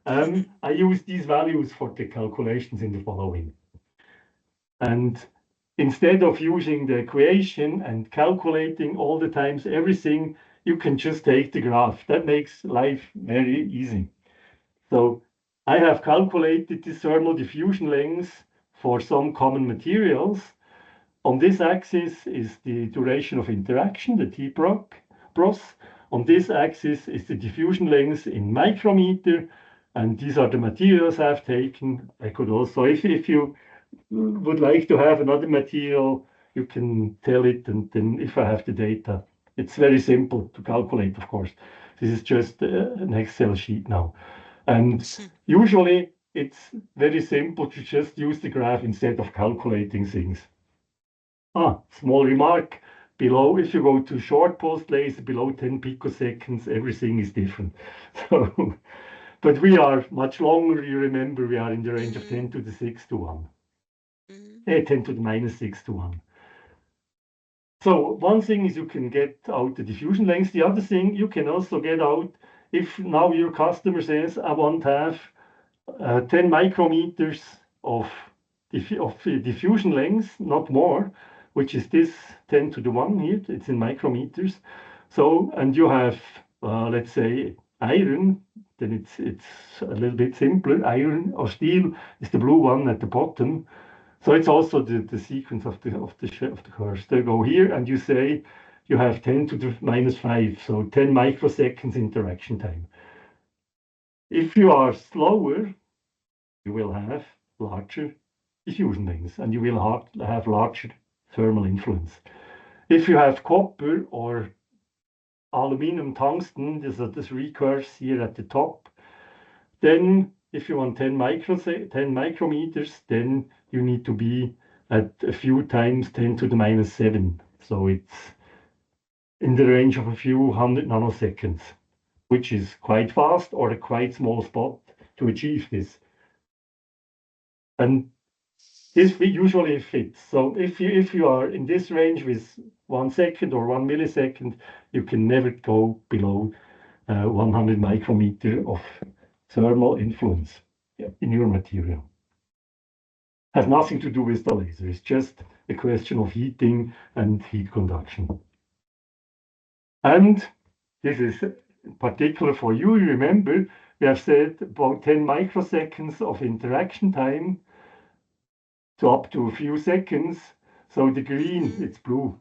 E: I use these values for the calculations in the following. And instead of using the equation and calculating all the times everything, you can just take the graph. That makes life very easy. So I have calculated the thermal diffusion length for some common materials. On this axis is the duration of interaction, the T-pros. On this axis is the diffusion length in micrometer, and these are the materials I've taken. I could also, if you would like to have another material, you can tell it, and then if I have the data, it's very simple to calculate, of course. This is just an Excel sheet now. And usually it's very simple to just use the graph instead of calculating things. Small remark. Below, if you go to short pulse laser, below 10 picoseconds, everything is different. So, but we are much longer. You remember, we are in the range of 10 to the 6 to 1. 10 to the minus 6 to 1. So one thing is you can get out the diffusion length. The other thing you can also get out, if now your customer says, I want to have 10 micrometers of diffusion length, not more, which is this 10 to the 1 here, it's in micrometers. So, and you have, let's say, iron, then it's a little bit simpler. Iron or steel is the blue one at the bottom. So it's also the sequence of the curves. They go here, and you say you have 10 to the minus 5, so 10 microseconds interaction time. If you are slower, you will have larger diffusion lengths, and you will have larger thermal influence. If you have copper or aluminum tungsten, there's the three curves here at the top, then if you want 10 micrometers, then you need to be at a few times 10 to the minus 7. So it's in the range of a few hundred nanoseconds, which is quite fast or a quite small spot to achieve this. And this usually fits. So if you are in this range with 1 second or 1 millisecond, you can never go below 100 micrometer of thermal influence in your material. Has nothing to do with the laser. It's just a question of heating and heat conduction. And this is in particular for you, remember, we have said about 10 microseconds of interaction time to up to a few seconds. So the green, it's blue.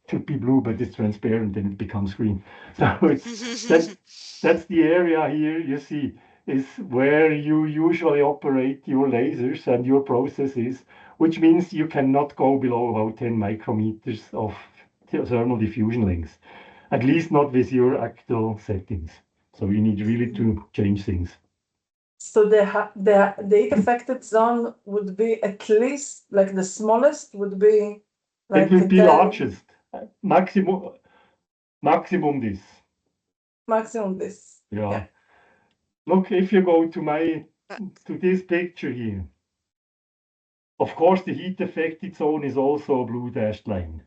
E: Should be blue, but it's transparent and it becomes green. So that's the area here you see is where you usually operate your lasers and your processes, which means you cannot go below about 10 micrometers of thermal diffusion length, at least not with your actual settings. So you need really to change things.
C: So the heat affected zone would be at least like the smallest would be like
E: it will be
C: 10,
E: largest, maximum this.
C: maximum this.
E: Yeah. Look, if you go to this picture here, of course the heat affected zone is also a blue dashed line.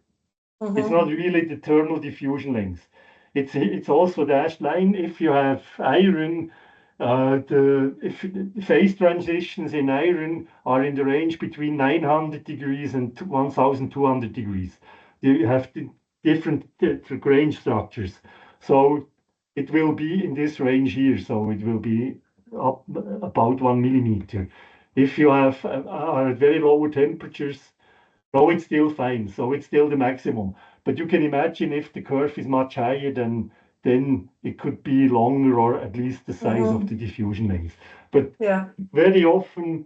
E: It's not really the thermal diffusion length. It's also dashed line. If you have iron, the phase transitions in iron are in the range between 900 degrees and 1200 degrees. You have the different grain structures. So it will be in this range here. So it will be up about 1 millimeter. If you have are at very lower temperatures, no, it's still fine. So it's still the maximum. But you can imagine if the curve is much higher, then it could be longer or at least the size of the diffusion length. But very often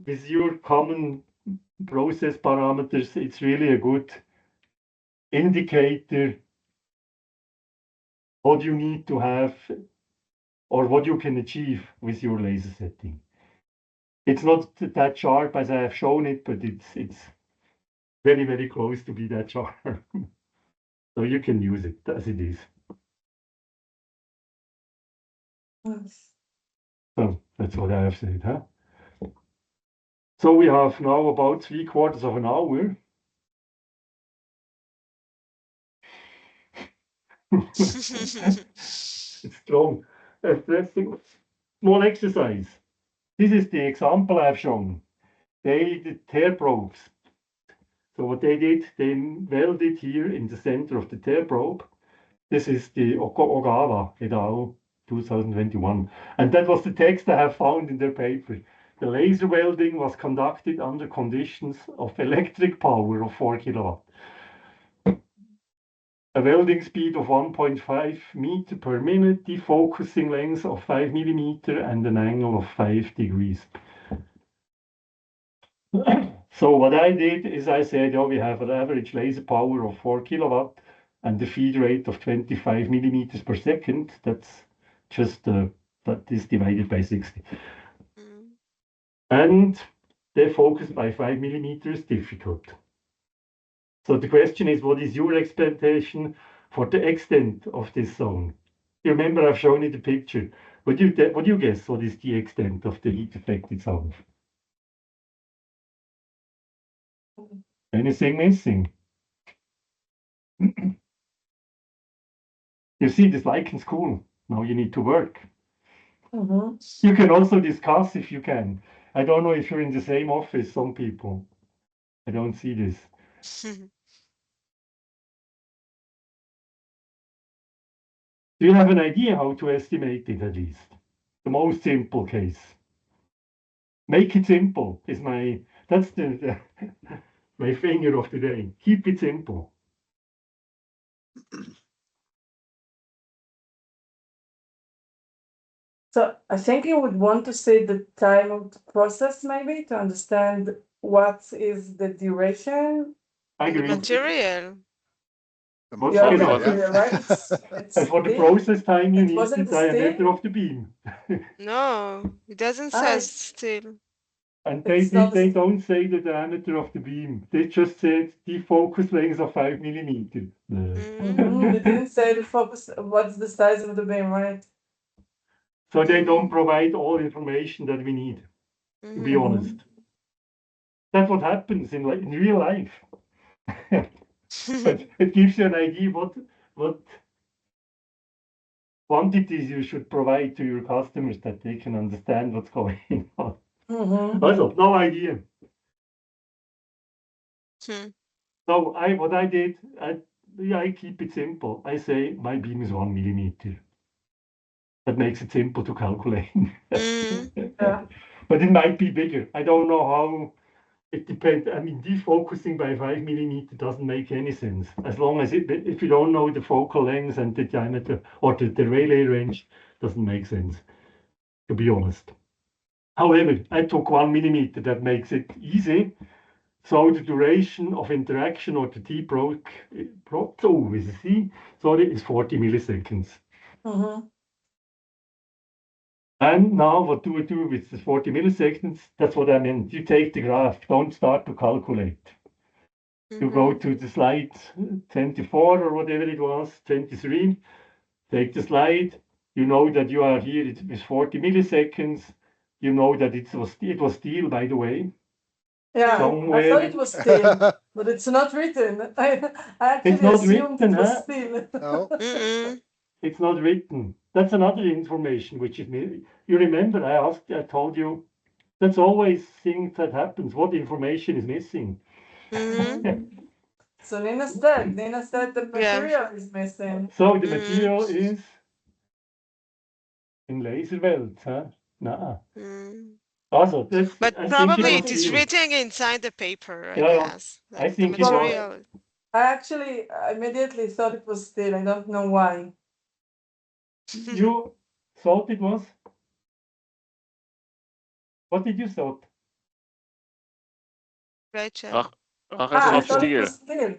E: with your common process parameters, it's really a good indicator what you need to have or what you can achieve with your laser setting. It's not that sharp as I have shown it, but it's very, very close to be that sharp. So you can use it as it is. So that's what I have said, huh? So we have now about 3/4 of an hour. It's strong. Small exercise. This is the example I've shown. They did tear probes. So what they did, they welded here in the center of the tear probe. This is the Ogawa et al. 2021. And that was the text I have found in their paper. The laser welding was conducted under conditions of electric power of 4 kilowatt. A welding speed of 1.5 meter per minute, defocusing length of 5 millimeter, and an angle of 5 degrees. So what I did is I said, we have an average laser power of 4 kilowatt and the feed rate of 25 millimeters per second. That's just that is divided by 60. And they focus by 5 millimeters difficult. So the question is, what is your expectation for the extent of this zone? You remember I've shown you the picture. What do you guess? What is the extent of the heat affected zone? Anything missing? You see this like in school. Now you need to work. You can also discuss if you can. I don't know if you're in the same office, some people. I don't see this. Do you have an idea how to estimate it at least? The most simple case. Make it simple is that's the my finger of the day. Keep it simple.
C: So I think you would want to say the time of the process maybe to understand what is the duration.
E: I agree.
B: The material.
E: What's
C: Yeah,
E: genau?
C: material, right?
E: And for the process time, you need the
C: wasn't the
E: diameter
C: steel?
E: of the beam.
B: No, it doesn't say still.
E: And
C: It's
E: they
C: not a-
E: don't say the diameter of the beam. They just said the focus length of 5 millimeter.
C: They didn't say the focus. What's the size of the beam, right?
E: So they don't provide all information that we need, to be honest. That's what happens in real life. But it gives you an idea what quantities you should provide to your customers that they can understand what's going on. Also, no idea. So what I did, I keep it simple. I say my beam is 1 millimeter. That makes it simple to calculate.
C: Yeah.
E: But it might be bigger. I don't know how. It depends. I mean, defocusing by 5 millimeter doesn't make any sense. As long as if you don't know the focal length and the diameter or the Rayleigh range, doesn't make sense, to be honest. However, I took 1 millimeter. That makes it easy. So the duration of interaction or the T broke with a C, sorry, is 40 milliseconds.
C: Mm-hmm.
E: And now what do we do with the 40 milliseconds? That's what I meant. You take the graph, don't start to calculate. You go to the slide 24 or whatever it was, 23, take the slide. You know that you are here with 40 milliseconds. You know that it was steel, by the way.
C: Yeah,
E: Somewhere
C: I thought it was steel, but it's not written. I actually assumed it was steel.
G: No.
E: It's not written. That's another information which is you remember I told you that's always things that happens. What information is missing?
C: So Nina said the material is missing.
E: So the material is in Laserwelt, huh? Nah. Also,
B: but probably it is written inside the paper, I guess. Like
E: I think
B: the material.
C: I actually immediately thought it was steel. I don't know why.
E: You thought it was? What did you thought?
F: Ach,
C: I thought it was steel.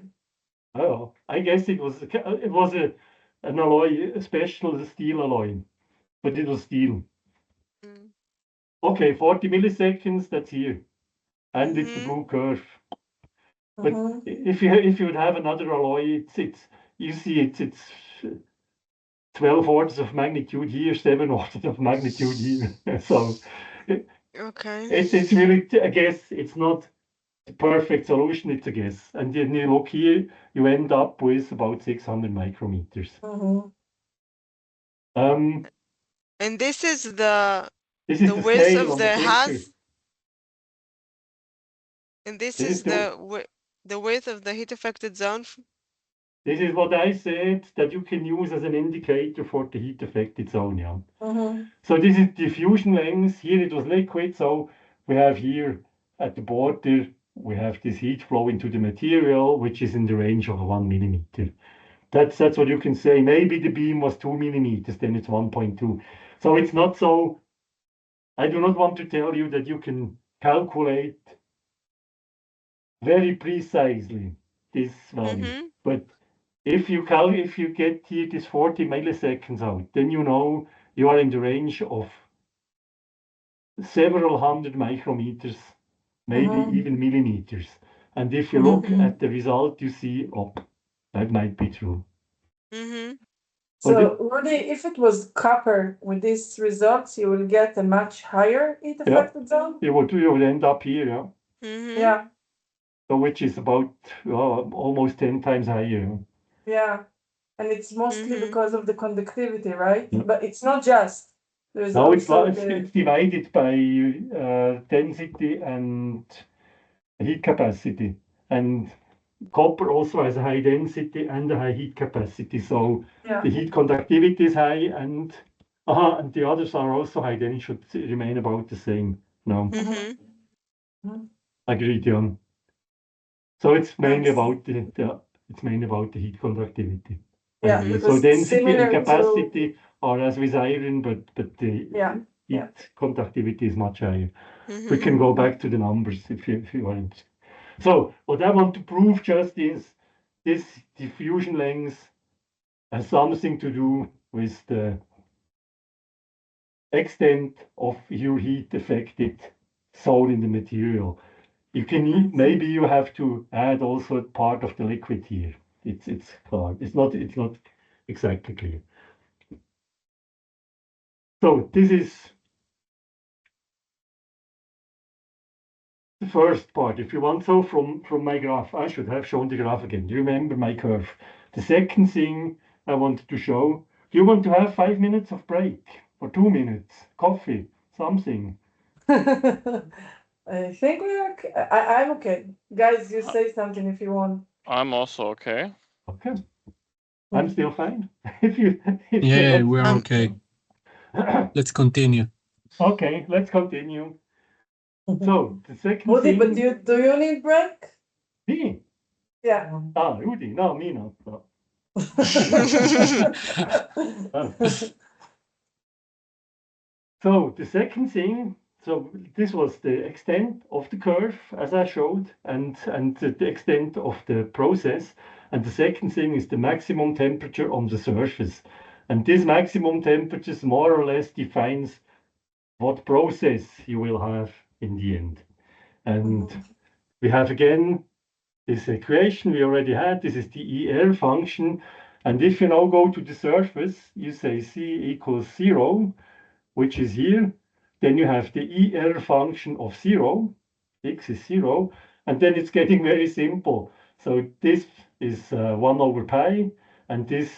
E: Oh, I guess it was an alloy, a special steel alloy, but it was steel. Okay, 40 milliseconds, that's here. And it's the blue curve. But if you would have another alloy, you see it's 12 orders of magnitude here, 7 orders of magnitude here. So it's really a guess. It's not the perfect solution, it's a guess. And then you look here, you end up with about 600 micrometers.
B: And this is the
E: width
B: of the has. And this is the width of the heat affected zone.
E: This is what I said that you can use as an indicator for the heat affected zone. Yeah. So this is diffusion length. Here it was liquid. So we have here at the border, we have this heat flow into the material, which is in the range of 1 millimeter. That's what you can say. Maybe the beam was 2 millimeters, then it's 1.2. So it's not so. I do not want to tell you that you can calculate very precisely this value, but if you get here this 40 milliseconds out, then you know you are in the range of several hundred micrometers, maybe even millimeters. And if you look at the result, you see, oh, that might be true.
C: So, Ruedi, if it was copper with these results, you will get a much higher heat affected zone?
E: You would end up here, yeah.
C: Yeah.
E: So which is about almost 10 times higher.
C: Yeah. And it's mostly because of the conductivity, right? But it's not just. There's also
E: it's divided by density and heat capacity. And copper also has a high density and a high heat capacity. So the heat conductivity is high and the others are also high. Then it should remain about the same. No. Agreed, yeah. So it's mainly about the heat conductivity.
C: Yeah.
E: So density and capacity are as with iron, but the heat conductivity is much higher. We can go back to the numbers if you want. So what I want to prove just is this diffusion length has something to do with the extent of your heat affected zone in the material. You can maybe you have to add also part of the liquid here. It's clear. It's not exactly clear. So this is the first part. If you want, so from my graph, I should have shown the graph again. You remember my curve. The second thing I wanted to show. Do you want to have 5 minutes of break or 2 minutes? Coffee, something.
C: I think we're okay. I'm okay. Guys, you say something if you want.
F: I'm also okay.
E: Okay. I'm still fine.
H: Yeah, we're okay.
G: let's continue.
E: Okay, let's continue. So the second
C: Ruedi,
E: thing.
C: but do you need break?
E: Me?
C: Yeah.
E: Ruedi, no, me not. No. So the second thing, so this was the extent of the curve as I showed, and the extent of the process. And the second thing is the maximum temperature on the surface. And this maximum temperature more or less defines what process you will have in the end. And we have again this equation we already had. This is the ER function. And if you now go to the surface, you say C equals 0, which is here. Then you have the ER function of 0. X is 0. And then it's getting very simple. So this is 1 over pi, and this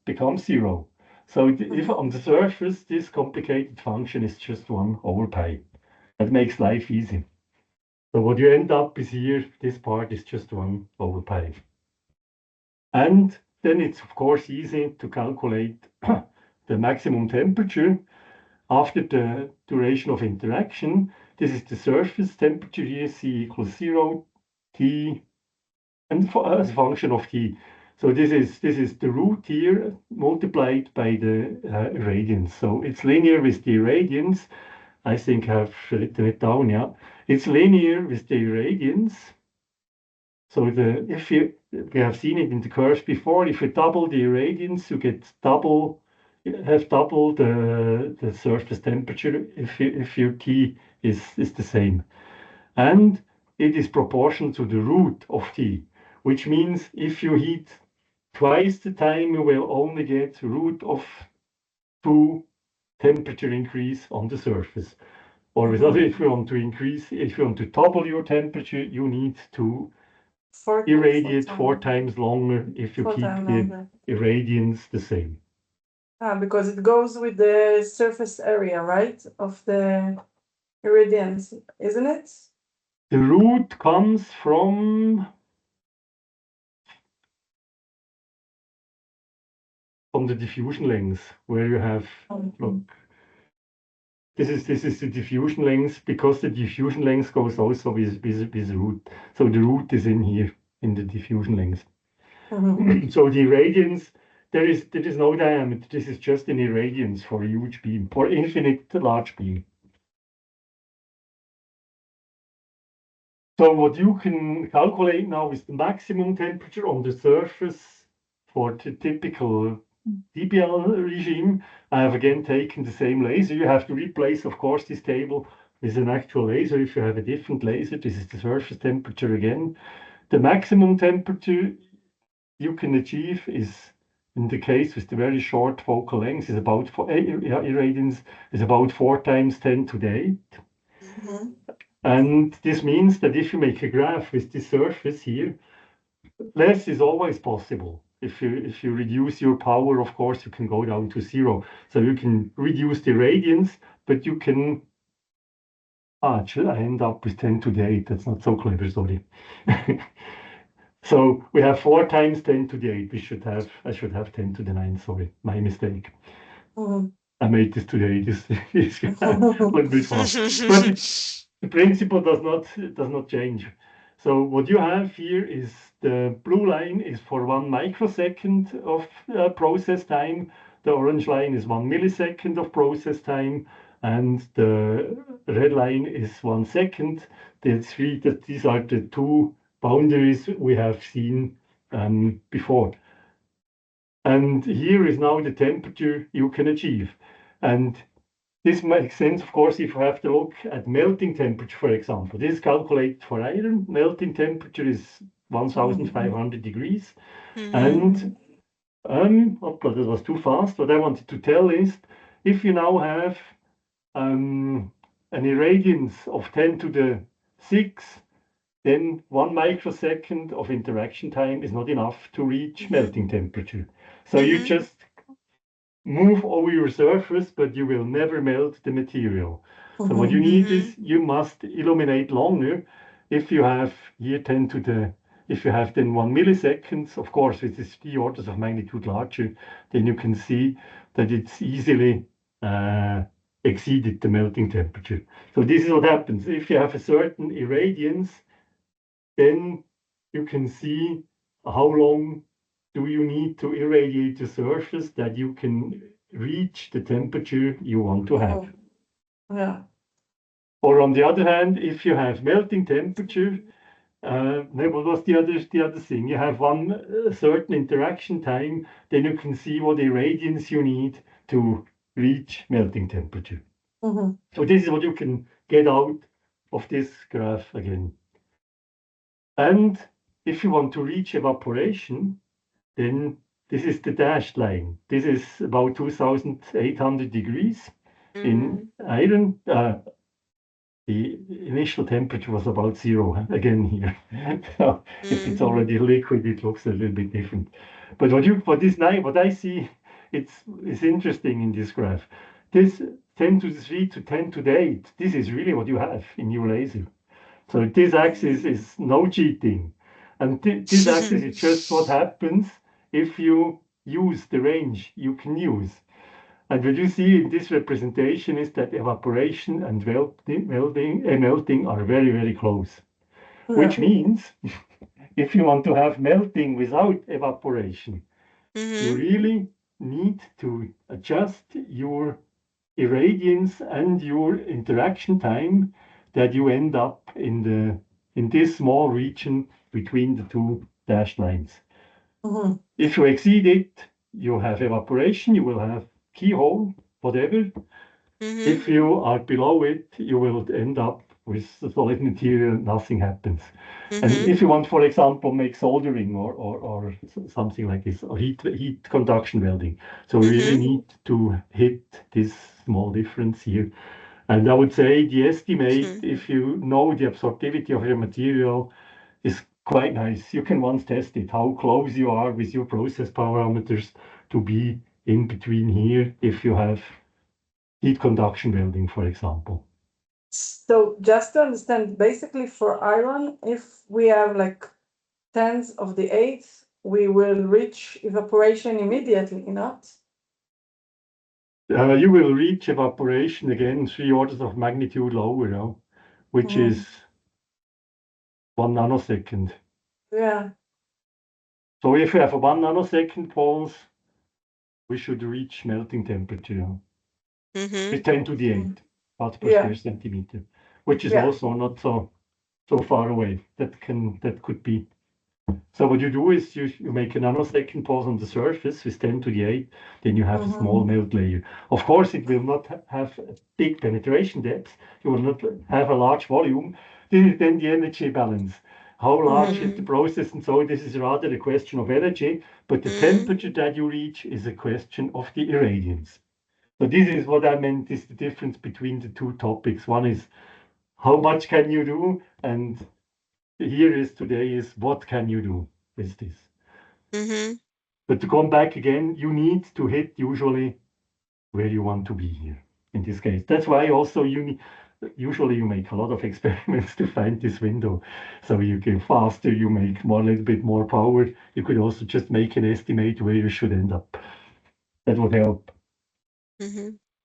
E: becomes 0. So if on the surface, this complicated function is just 1 over pi. That makes life easy. So what you end up is here, this part is just 1 over pi. And then it's of course easy to calculate the maximum temperature after the duration of interaction. This is the surface temperature here, C equals 0, T, and as a function of T. So this is the root here multiplied by the irradiance. So it's linear with the irradiance. I think I've written it down, yeah. It's linear with the irradiance. So we have seen it in the curves before, if you double the irradiance, you have double the surface temperature if your T is the same. And it is proportional to the root of T, which means if you heat twice the time, you will only get root of 2 temperature increase on the surface. Or with other, if you want to double your temperature, you need to irradiate 4 times longer if you keep the irradiance the same.
C: Because it goes with the surface area, right, of the irradiance, isn't it?
E: The root comes from the diffusion length, where you have, look, this is the diffusion length, because the diffusion length goes also with root. So the root is in here, in the diffusion length. So the irradiance, there is no diameter. This is just an irradiance for a huge beam, or infinite large beam. So what you can calculate now is the maximum temperature on the surface for the typical DBL regime. I have again taken the same laser. You have to replace, of course, this table with an actual laser. If you have a different laser, this is the surface temperature again. The maximum temperature you can achieve is, in the case with the very short focal length, is about irradiance is about 4 times 10 to the 8. And this means that if you make a graph with this surface here, less is always possible. If you reduce your power, of course, you can go down to 0. So you can reduce the radiance, but you can. Actually, I end up with 10 to the 8. That's not so clever, sorry. So we have 4 times 10 to the 8. I should have 10 to the 9. Sorry, my mistake. I made this today. This is a little bit fast, but the principle does not change. So what you have here is the blue line is for 1 microsecond of process time. The orange line is 1 millisecond of process time, and the red line is 1 second. These are the 2 boundaries we have seen before. And here is now the temperature you can achieve. And this makes sense, of course, if you have to look at melting temperature, for example. This is calculated for iron. Melting temperature is 1,500 degrees. And, that was too fast. What I wanted to tell is, if you now have an irradiance of 10 to the 6, then 1 microsecond of interaction time is not enough to reach melting temperature. So you just move over your surface, but you will never melt the material. So what you need is you must illuminate longer. If you have here if you have then 1 milliseconds, of course, with this 3 orders of magnitude larger, then you can see that it's easily exceeded the melting temperature. So this is what happens. If you have a certain irradiance, then you can see how long do you need to irradiate the surface that you can reach the temperature you want to have.
C: Yeah.
E: Or on the other hand, if you have melting temperature, what was the other thing? You have one certain interaction time, then you can see what irradiance you need to reach melting temperature. So this is what you can get out of this graph again. And if you want to reach evaporation, then this is the dashed line. This is about 2,800 degrees in iron. The initial temperature was about 0 again here. So if it's already liquid, it looks a little bit different. But what I see, it's interesting in this graph. This 10 to the 3 to 10 to the 8, this is really what you have in your laser. So this axis is no cheating. And this axis is just what happens if you use the range you can use. And what you see in this representation is that evaporation and melting are very, very close. Which means if you want to have melting without evaporation, you really need to adjust your irradiance and your interaction time that you end up in this small region between the two dashed lines. If you exceed it, you have evaporation, you will have keyhole, whatever. If you are below it, you will end up with the solid material, nothing happens. And if you want, for example, make soldering or something like this, or heat conduction welding, so we really need to hit this small difference here. And I would say the estimate, if you know the absorptivity of your material, is quite nice. You can once test it, how close you are with your process parameters to be in between here if you have heat conduction welding, for example.
C: So just to understand, basically for iron, if we have like tens of the eighth, we will reach evaporation immediately, not?
E: You will reach evaporation again 3 orders of magnitude lower, which is 1 nanosecond.
C: Yeah.
E: So if you have a 1 nanosecond pulse, we should reach melting temperature. It's 10 to the 8 parts per square centimeter, which is also not so far away. That could be. So what you do is you make a nanosecond pulse on the surface with 10 to the 8, then you have a small melt layer. Of course, it will not have a big penetration depth. You will not have a large volume. This is then the energy balance. How large is the process? And so this is rather a question of energy, but the temperature that you reach is a question of the irradiance. So this is what I meant is the difference between the two topics. One is how much can you do, and here is today is what can you do with this. But to come back again, you need to hit usually where you want to be here in this case. That's why also usually you make a lot of experiments to find this window. So you go faster, you make a little bit more power. You could also just make an estimate where you should end up. That would help.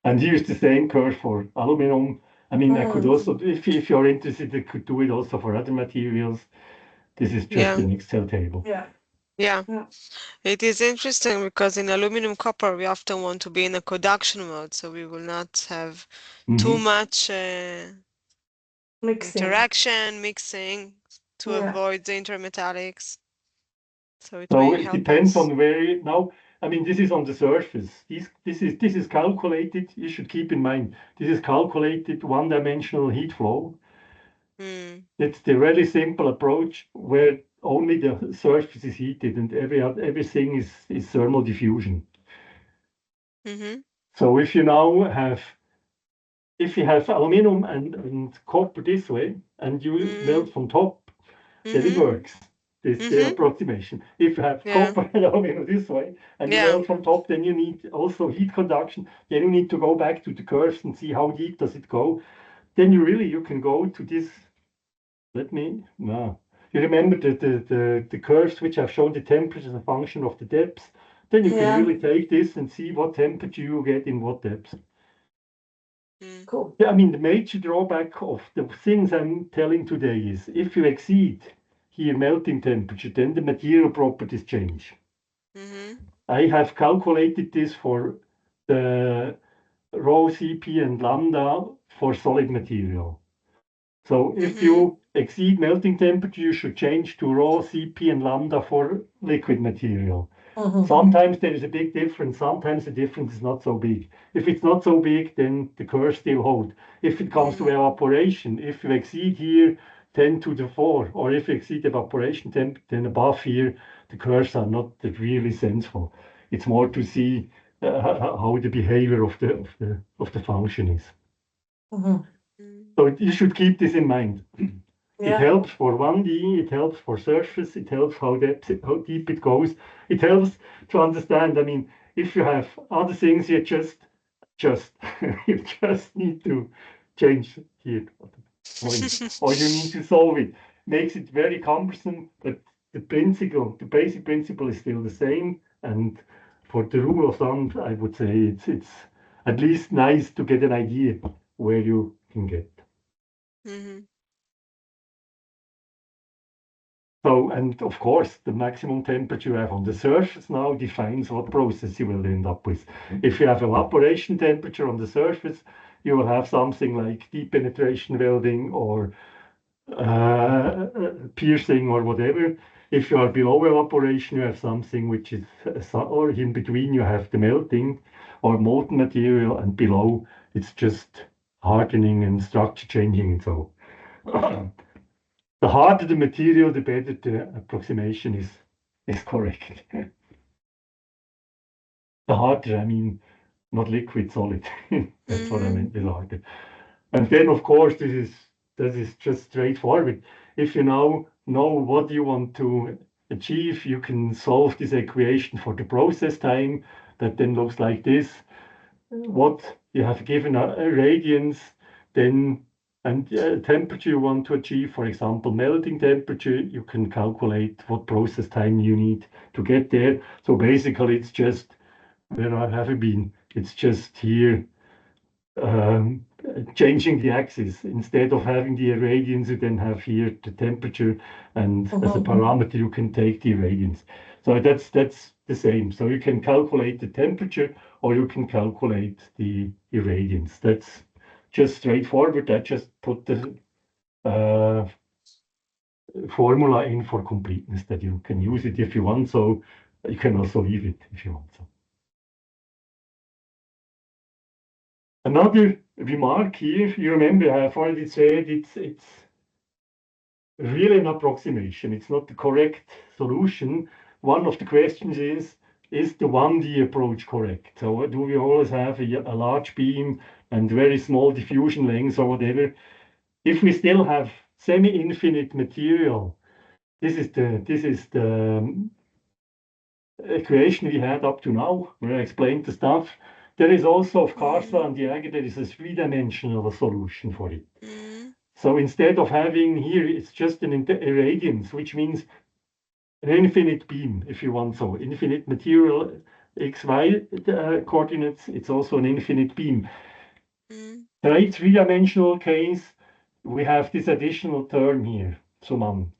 E: And here's the same curve for aluminum. I mean, I could also, if you're interested, I could do it also for other materials. This is just an Excel table.
B: Yeah. It is interesting because in aluminum copper, we often want to be in a conduction mode, so we will not have too much mixing to avoid the intermetallics. So it really helps.
E: It depends on where now. I mean, this is on the surface. This is calculated. You should keep in mind this is calculated one-dimensional heat flow. It's the really simple approach where only the surface is heated and everything is thermal diffusion. So if you now have aluminum and copper this way and you melt from top, then it works. This is the approximation. If you have copper and aluminum this way and you melt from top, then you need also heat conduction. Then you need to go back to the curves and see how deep does it go. Then you can go to this. You remember the curves which have shown the temperature as a function of the depth. Then you can really take this and see what temperature you get in what depth.
C: Cool.
E: Yeah, I mean, the major drawback of the things I'm telling today is if you exceed here melting temperature, then the material properties change. I have calculated this for the rho, Cp, and lambda for solid material. So if you exceed melting temperature, you should change to rho, Cp, and lambda for liquid material. Sometimes there is a big difference. Sometimes the difference is not so big. If it's not so big, then the curve still hold. If it comes to evaporation, if you exceed here 10 to the 4, or if you exceed evaporation temperature, then above here, the curves are not really sensible. It's more to see how the behavior of the function is. So you should keep this in mind. It helps for 1D, it helps for surface, it helps how deep it goes. It helps to understand, I mean, if you have other things, you just you just need to change here point, or you need to solve it. Makes it very cumbersome, but the basic principle is still the same. And for the rule of thumb, I would say it's at least nice to get an idea where you can get. So, and of course, the maximum temperature you have on the surface now defines what process you will end up with. If you have evaporation temperature on the surface, you will have something like deep penetration welding or piercing or whatever. If you are below evaporation, you have something which is, or in between, you have the melting or molten material, and below it's just hardening and structure changing and so. The harder the material, the better the approximation is correct. The harder, I mean, not liquid, solid. That's what I meant with harder. And then, of course, this is just straightforward. If you now know what you want to achieve, you can solve this equation for the process time that then looks like this. What you have given a radiance, then and temperature you want to achieve, for example, melting temperature, you can calculate what process time you need to get there. So basically, it's just, where I have been, it's just here changing the axis. Instead of having the irradiance, you then have here the temperature, and as a parameter, you can take the irradiance. So that's the same. So you can calculate the temperature, or you can calculate the irradiance. That's just straightforward. I just put the formula in for completeness that you can use it if you want. So you can also leave it if you want. So. Another remark here, you remember I've already said it's really an approximation. It's not the correct solution. One of the questions is the 1D approach correct? So do we always have a large beam and very small diffusion lengths or whatever? If we still have semi-infinite material, this is the equation we had up to now, where I explained the stuff. There is also, of Karsa and Jaeger, there is a three-dimensional solution for it. So instead of having here, it's just an irradiance, which means an infinite beam, if you want so. Infinite material, XY coordinates, it's also an infinite beam. The three-dimensional case, we have this additional term here, Suman,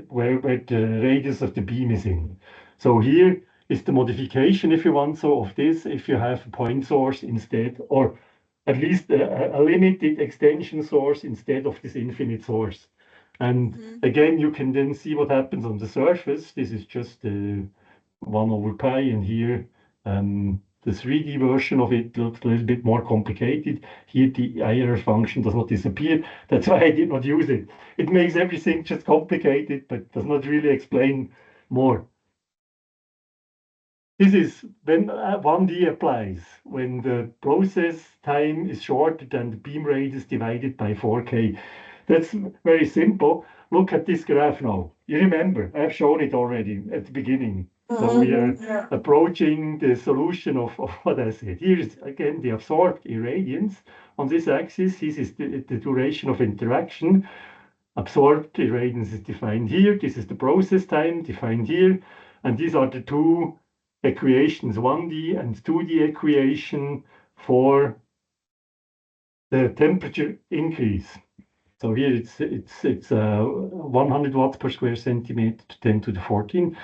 E: where the radius of the beam is in. So here is the modification, if you want so, of this, if you have a point source instead, or at least a limited extension source instead of this infinite source. And again, you can then see what happens on the surface. This is just 1 over pi, and here the 3D version of it looks a little bit more complicated. Here the IR function does not disappear. That's why I did not use it. It makes everything just complicated, but does not really explain more. This is when 1D applies, when the process time is shorter than the beam radius divided by 4K. That's very simple. Look at this graph now. You remember, I've shown it already at the beginning. So we are approaching the solution of what I said. Here is again the absorbed irradiance on this axis. This is the duration of interaction. Absorbed irradiance is defined here. This is the process time defined here. And these are the two equations, 1D and 2D equation for the temperature increase. So here it's 100 watts per square centimeter to 10 to the 14,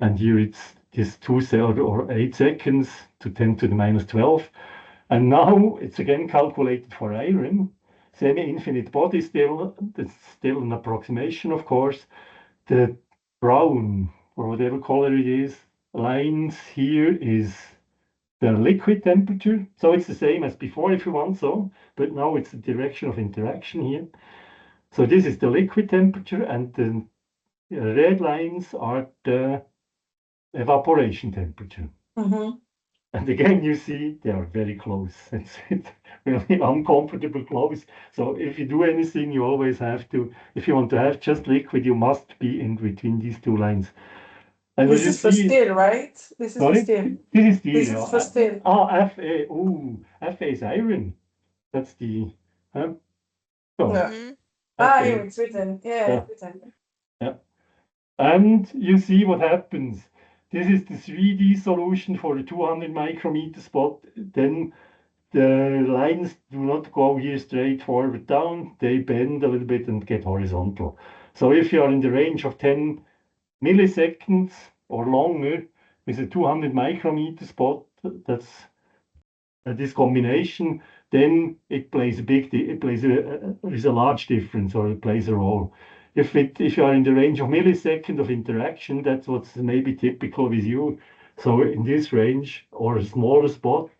E: and here it's this 8 seconds to 10 to the minus 12. And now it's again calculated for iron, semi-infinite body still. That's still an approximation, of course. The brown, or whatever color it is, lines here is the liquid temperature. So it's the same as before if you want so, but now it's the direction of interaction here. So this is the liquid temperature, and the red lines are the evaporation temperature. And again, you see they are very close. It's really uncomfortable close. So if you do anything, you always have to, if you want to have just liquid, you must be in between these two lines. And
C: this is for steel, right? This is for steel.
E: This is steel.
C: This is for steel.
E: Fa. Ooh, Fa is iron. That's the. Oh.
C: Yeah. Here it's written. Yeah, it's written.
E: Yeah. And you see what happens. This is the 3D solution for the 200 micrometer spot. Then the lines do not go here straight forward down. They bend a little bit and get horizontal. So if you are in the range of 10 milliseconds or longer with a 200 micrometer spot, that's this combination, then it plays a large difference, or it plays a role. If you are in the range of milliseconds of interaction, that's what's maybe typical with you. So in this range or a smaller spot,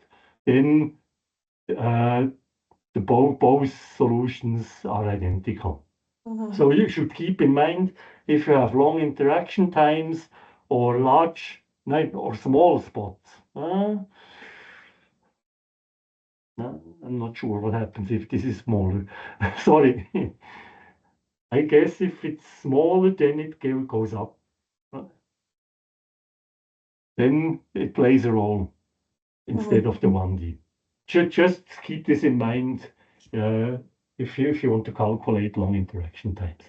E: then both solutions are identical. So you should keep in mind, if you have long interaction times or large or small spots. I'm not sure what happens if this is smaller. Sorry. I guess if it's smaller, then it goes up. Then it plays a role instead of the 1D. Just keep this in mind if you want to calculate long interaction times.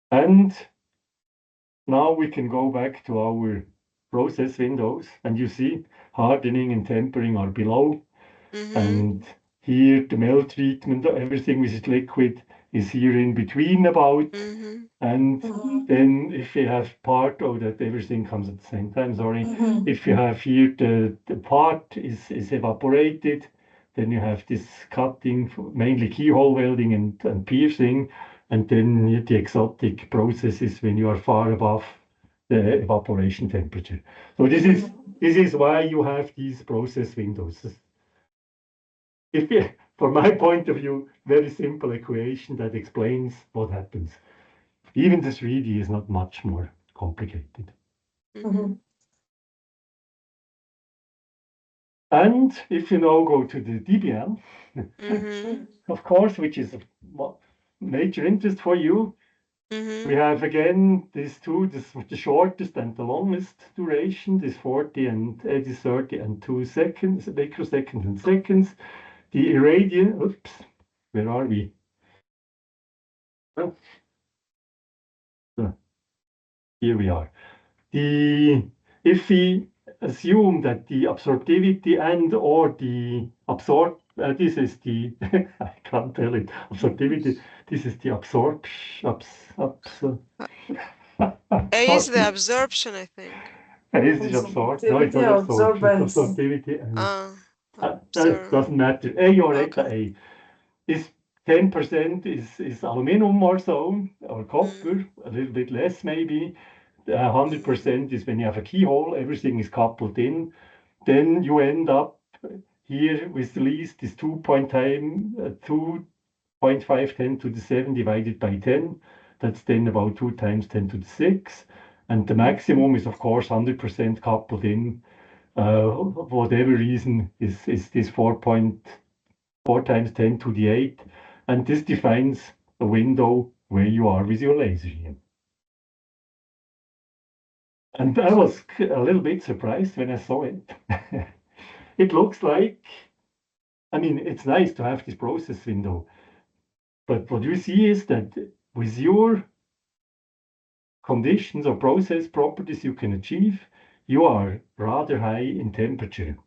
E: And now we can go back to our process windows, and you see hardening and tempering are below. And here the melt treatment, everything which is liquid is here in between about. And then if you have part, that everything comes at the same time, sorry. If you have here the part is evaporated, then you have this cutting, mainly keyhole welding and piercing, and then the exotic processes when you are far above the evaporation temperature. So this is why you have these process windows. From my point of view, very simple equation that explains what happens. Even the 3D is not much more complicated. And if you now go to the DBL, of course, which is of major interest for you, we have again these two, the shortest and the longest duration, this 40 and this 30 and 2 seconds, microseconds and seconds. The irradiant, oops, where are we? Oh. So, here we are. If we assume that the absorptivity and or the this is the I can't tell it, absorptivity, this is the absorption.
B: A is the absorption, I think.
E: Is the absorption? No, it's not absorption. It's absorptivity and that doesn't matter. A or eta A. This 10% is aluminum or so, or copper, a little bit less maybe. 100% is when you have a keyhole, everything is coupled in. Then you end up here with the least is 2.5 10 to the 7 divided by 10. That's then about 2 times 10 to the 6. And the maximum is, of course, 100% coupled in. Whatever reason is this 4 times 10 to the 8. And this defines a window where you are with your laser here. And I was a little bit surprised when I saw it. It looks like, I mean, it's nice to have this process window. But what you see is that with your conditions or process properties you can achieve, you are rather high in temperature.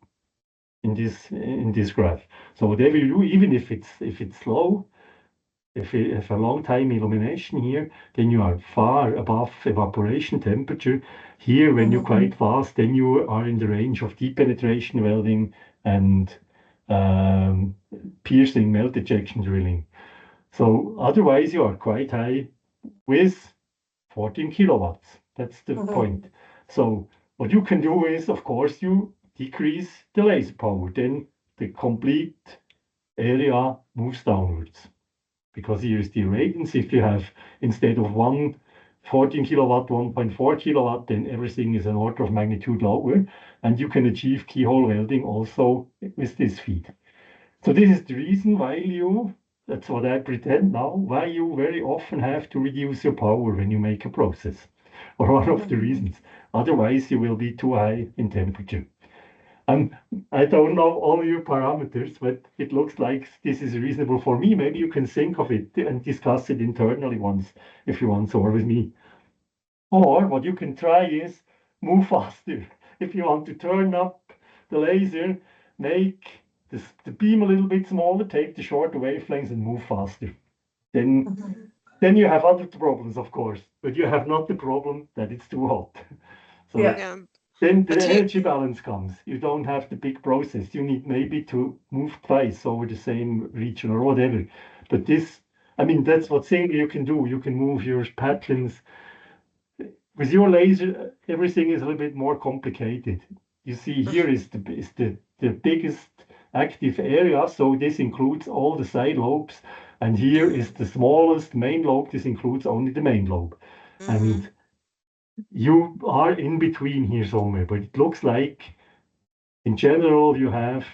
E: in this graph. So whatever you do, even if it's low, if you have a long time illumination here, then you are far above evaporation temperature. Here, when you're quite fast, then you are in the range of deep penetration welding and piercing melt ejection drilling. So otherwise, you are quite high with 14 kilowatts. That's the point. So what you can do is, of course, you decrease the laser power. Then the complete area moves downwards. Because here is the irradiance. If you have, instead of 14 kilowatt, 1.4 kilowatt, then everything is an order of magnitude lower. And you can achieve keyhole welding also with this feed. So this is the reason why that's what I pretend now, why you very often have to reduce your power when you make a process. Or one of the reasons. Otherwise, you will be too high in temperature. I don't know all your parameters, but it looks like this is reasonable for me. Maybe you can think of it and discuss it internally once, if you want, or with me. Or what you can try is move faster. If you want to turn up the laser, make the beam a little bit smaller, take the shorter wavelengths and move faster. Then you have other problems, of course, but you have not the problem that it's too hot. So
B: Yeah.
E: then the energy balance comes. You don't have the big process. You need maybe to move twice over the same region or whatever. But this, I mean, that's what thing you can do. You can move your patterns. With your laser, everything is a little bit more complicated. You see, here is the biggest active area. So this includes all the side lobes. And here is the smallest main lobe. This includes only the main lobe. And you are in between here somewhere, but it looks like in general you have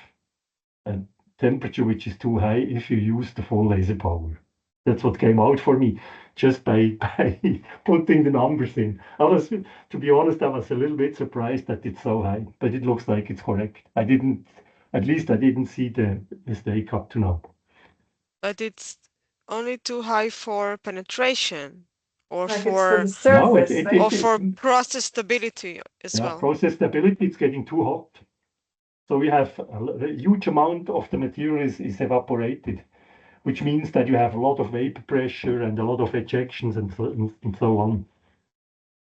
E: a temperature which is too high if you use the full laser power. That's what came out for me just by putting the numbers in. To be honest, I was a little bit surprised that it's so high, but it looks like it's correct. At least I didn't see the mistake up to now.
B: But it's only too high for penetration or
C: Like
B: for
C: it's for the surface, right?
B: or for process stability as well.
E: Process stability, it's getting too hot. So we have a huge amount of the material is evaporated, which means that you have a lot of vapor pressure and a lot of ejections and so on.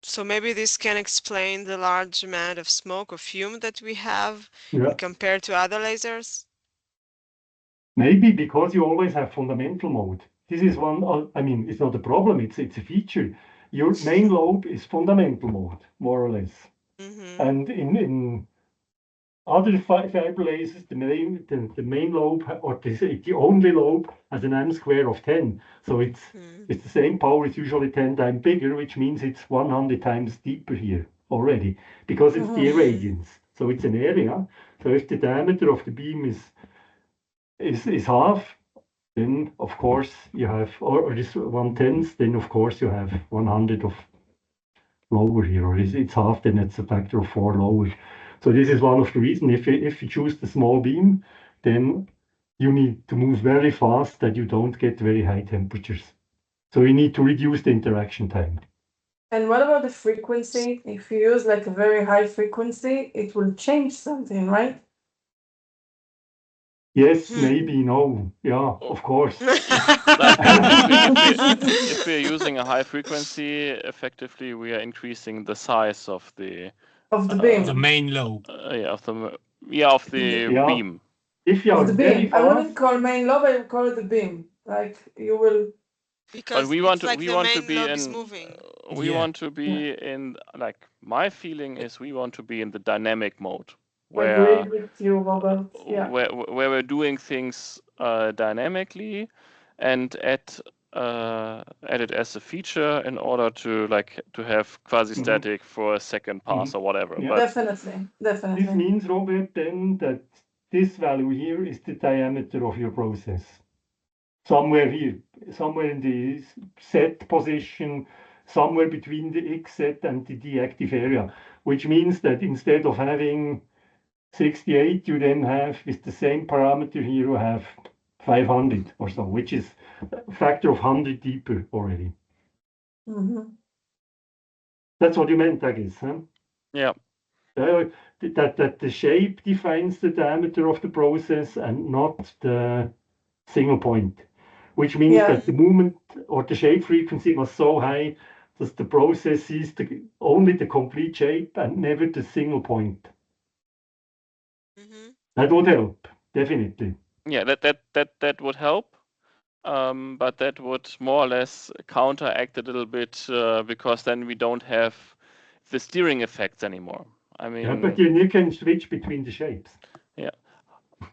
B: So maybe this can explain the large amount of smoke or fume that we have compared to other lasers.
E: Maybe because you always have fundamental mode. This is one, I mean, it's not a problem, it's a feature. Your main lobe is fundamental mode, more or less. And in other fiber lasers, the main lobe, or the only lobe, has an M square of 10. So it's the same power, it's usually 10 times bigger, which means it's 100 times deeper here already, because it's the irradiance. So it's an area. So if the diameter of the beam is half, then of course you have, or this 1/10, then of course you have 100 of lower here, or it's half, then it's a factor of 4 lower. So this is one of the reasons. If you choose the small beam, then you need to move very fast that you don't get very high temperatures. So you need to reduce the interaction time.
C: And what about the frequency? If you use like a very high frequency, it will change something, right?
E: Yes, maybe, no. Yeah, of course.
F: If we're using a high frequency, effectively we are increasing the size of the
C: beam.
G: The main lobe.
F: Of the beam.
E: If you are
C: the
E: very
C: beam.
E: fast,
C: I wouldn't call main lobe, I would call it the beam. Like you will.
B: Because
F: but we want to be in.
B: Moving.
F: We want to be in, like, my feeling is we want to be in the dynamic mode, where
C: I agree with you, Robert. Yeah.
F: where we're doing things dynamically, and add it as a feature in order to have quasi-static for a second pass or whatever.
E: Yeah.
F: But
C: Definitely.
E: this means, Robert, then that this value here is the diameter of your process. Somewhere here, somewhere in the set position, somewhere between the X set and the deactive area, which means that instead of having 68, you then have, with the same parameter here, you have 500 or so, which is a factor of 100 deeper already. That's what you meant, I guess, huh?
F: Yeah.
E: That the shape defines the diameter of the process and not the single point, which means that the movement or the shape frequency was so high that the process sees only the complete shape and never the single point. That would help, definitely.
F: Yeah, that would help. But that would more or less counteract a little bit because then we don't have the steering effects anymore. I mean,
E: yeah, but you can switch between the shapes.
F: Yeah.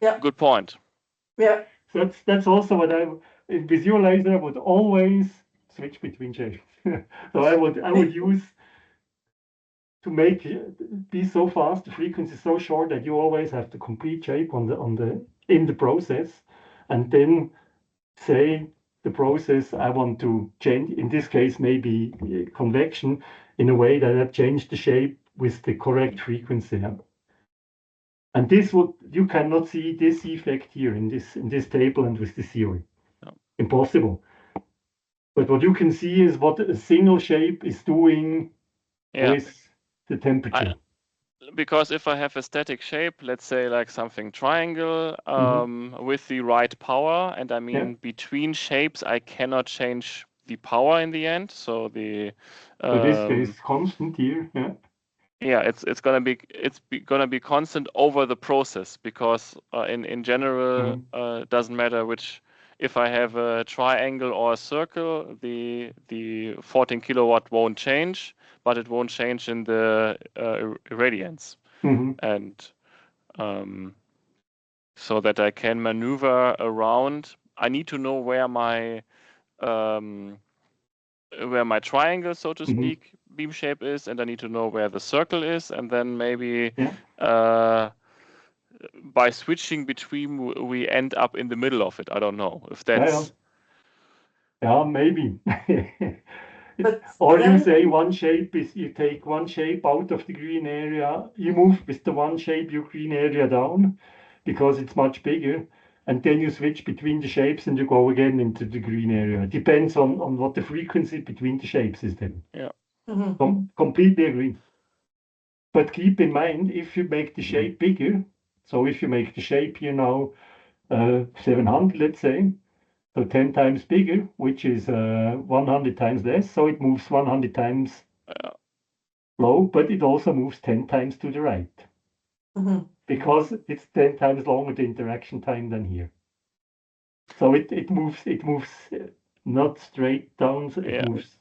C: Yeah.
F: Good point.
C: Yeah.
E: So that's also what in visualizer I would always switch between shapes. So I would use to make be so fast, the frequency so short that you always have the complete shape in the process, and then say the process I want to change, in this case maybe convection, in a way that I change the shape with the correct frequency. And you cannot see this effect here in this table and with the theory.
F: No.
E: Impossible. But what you can see is what a single shape is doing with the temperature.
F: Because if I have a static shape, let's say like something triangle with the right power, and I mean between shapes, I cannot change the power in the end. So the
E: so this is constant here.
F: Yeah, it's gonna be constant over the process because in general it doesn't matter which. If I have a triangle or a circle, the 14 kilowatt won't change, but it won't change in the irradiance. And so that I can maneuver around, I need to know where my triangle, so to speak, beam shape is, and I need to know where the circle is, and then maybe by switching between, we end up in the middle of it. I don't know if that's.
E: Yeah, maybe.
C: But
E: or
C: then,
E: you say one shape is you take one shape out of the green area, you move with the one shape your green area down because it's much bigger, and then you switch between the shapes and you go again into the green area. It depends on what the frequency between the shapes is then.
F: Yeah.
E: Completely agree. But keep in mind, if you make the shape bigger, so if you make the shape here now 700, let's say, so 10 times bigger, which is 100 times less, so it moves 100 times slow, but it also moves 10 times to the right. Because it's 10 times longer the interaction time than here. So it moves not straight down, so it moves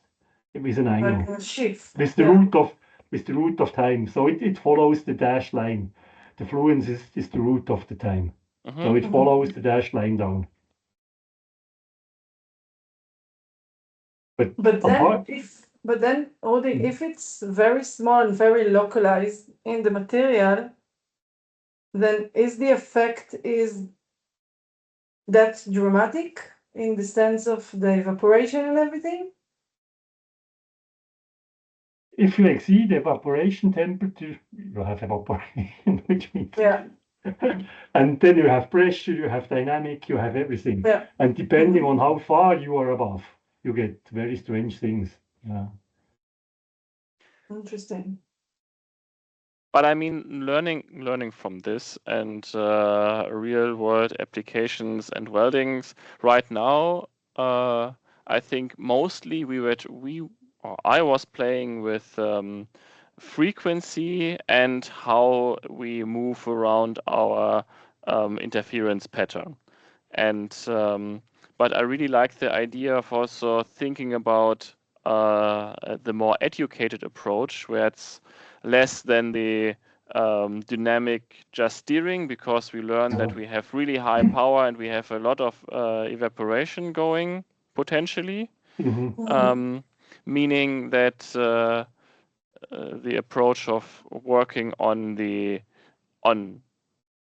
E: with an angle.
C: like a shift.
E: With the root of time. So it follows the dashed line. The fluence is the root of the time. So it follows the dashed line down. But
C: then, Ruedi, if it's very small and very localized in the material, then is the effect that dramatic in the sense of the evaporation and everything?
E: if you exceed evaporation temperature, you have evaporation, which means and then you have pressure, you have dynamic, you have everything.
C: Yeah.
E: And depending on how far you are above, you get very strange things. Yeah.
C: Interesting.
F: But I mean, learning from this and real world applications and weldings right now, I think mostly I was playing with frequency and how we move around our interference pattern. And but I really like the idea of also thinking about the more educated approach, where it's less than the dynamic just steering, because we learn that we have really high power and we have a lot of evaporation going potentially. Meaning that the approach of working on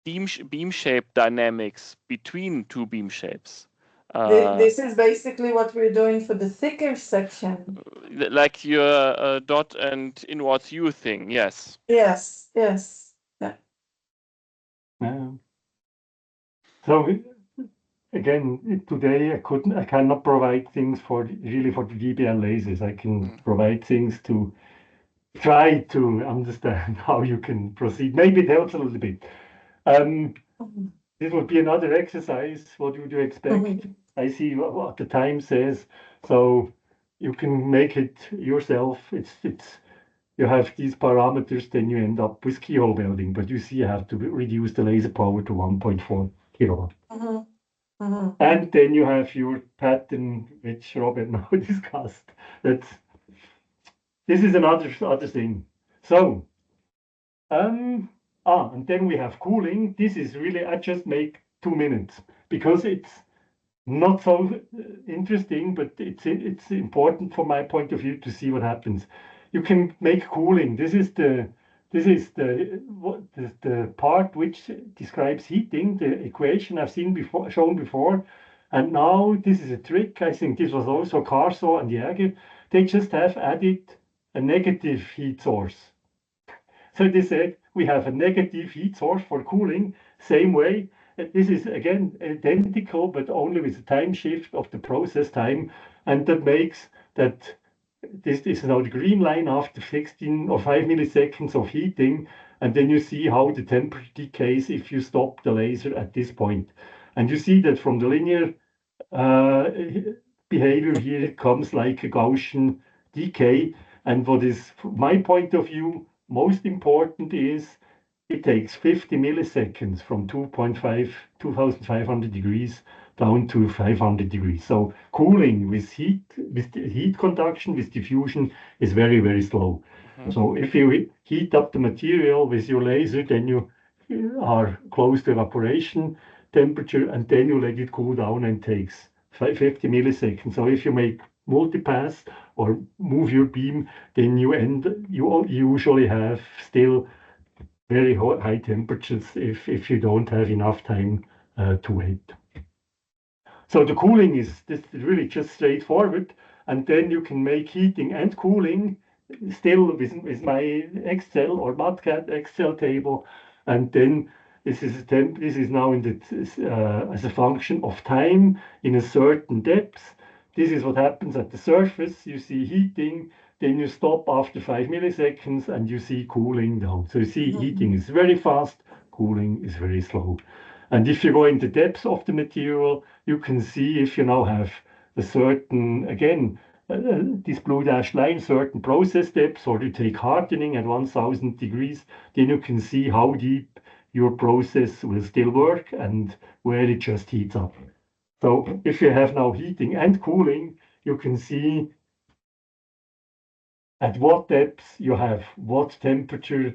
F: beam shape dynamics between two beam shapes.
C: This is basically what we're doing for the thicker section.
F: Like your dot and inwards U thing, yes.
C: Yes.
E: So again, today I cannot provide things for the DBL lasers. I can provide things to try to understand how you can proceed. Maybe it helps a little bit. This would be another exercise. What would you expect? I see what the time says, so you can make it yourself. It's you have these parameters, then you end up with keyhole welding. But you see, you have to reduce the laser power to 1.4 kilowatt. And then you have your pattern, which Robert now discussed. This is another thing. So, and then we have cooling. This is really, I just make 2 minutes because it's not so interesting, but it's important from my point of view to see what happens. You can make cooling. This is the part which describes heating, the equation I've shown before. And now this is a trick. I think this was also Carso and Jäger. They just have added a negative heat source. So they said we have a negative heat source for cooling, same way. This is again identical, but only with a time shift of the process time. And that makes that this is now the green line after 16 or 5 milliseconds of heating. And then you see how the temperature decays if you stop the laser at this point. And you see that from the linear behavior here, it comes like a Gaussian decay. And what is, from my point of view, most important is it takes 50 milliseconds from 2,500 degrees down to 500 degrees. So cooling with heat conduction, with diffusion is very, very slow. So if you heat up the material with your laser, then you are close to evaporation temperature, and then you let it cool down and takes 50 milliseconds. So if you make multipass or move your beam, then you usually have still very high temperatures if you don't have enough time to wait. So the cooling is really just straightforward, and then you can make heating and cooling still with my Excel or MATCAD Excel table, and then this is now in the as a function of time in a certain depth. This is what happens at the surface. You see heating, then you stop after 5 milliseconds, and you see cooling down. So you see heating is very fast, cooling is very slow. And if you go in the depth of the material, you can see if you now have a certain, again, this blue dashed line, certain process steps, or you take hardening at 1000 degrees, then you can see how deep your process will still work and where it just heats up. So if you have now heating and cooling, you can see at what depth you have what temperature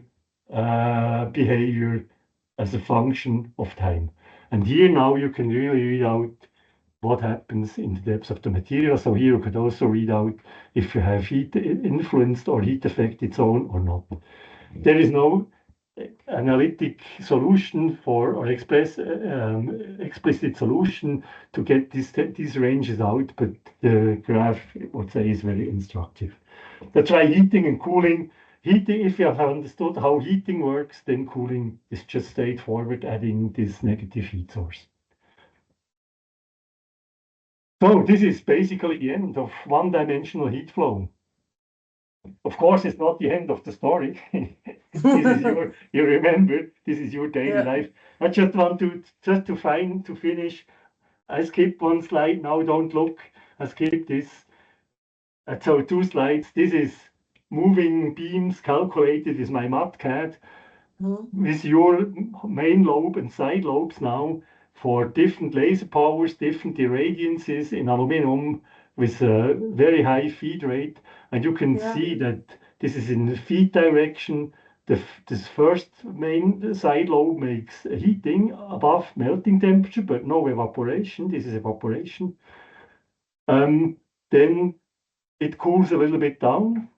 E: behavior as a function of time. And here now you can really read out what happens in the depths of the material. So here you could also read out if you have heat influenced or heat affected zone or not. There is no analytic solution or explicit solution to get these ranges out, but the graph, I would say, is very instructive. That's why heating and cooling. Heating, if you have understood how heating works, then cooling is just straightforward, adding this negative heat source. So this is basically the end of one-dimensional heat flow. Of course, it's not the end of the story. This is you remember, this is your daily life. I just want to finish. I skipped one slide. Now don't look. I skipped this. So 2 slides. This is moving beams calculated with my MATCAD with your main lobe and side lobes now for different laser powers, different irradiances in aluminum with a very high feed rate. And you can see that this is in the feed direction. This first main side lobe makes heating above melting temperature, but no evaporation. This is evaporation. Then it cools a little bit down.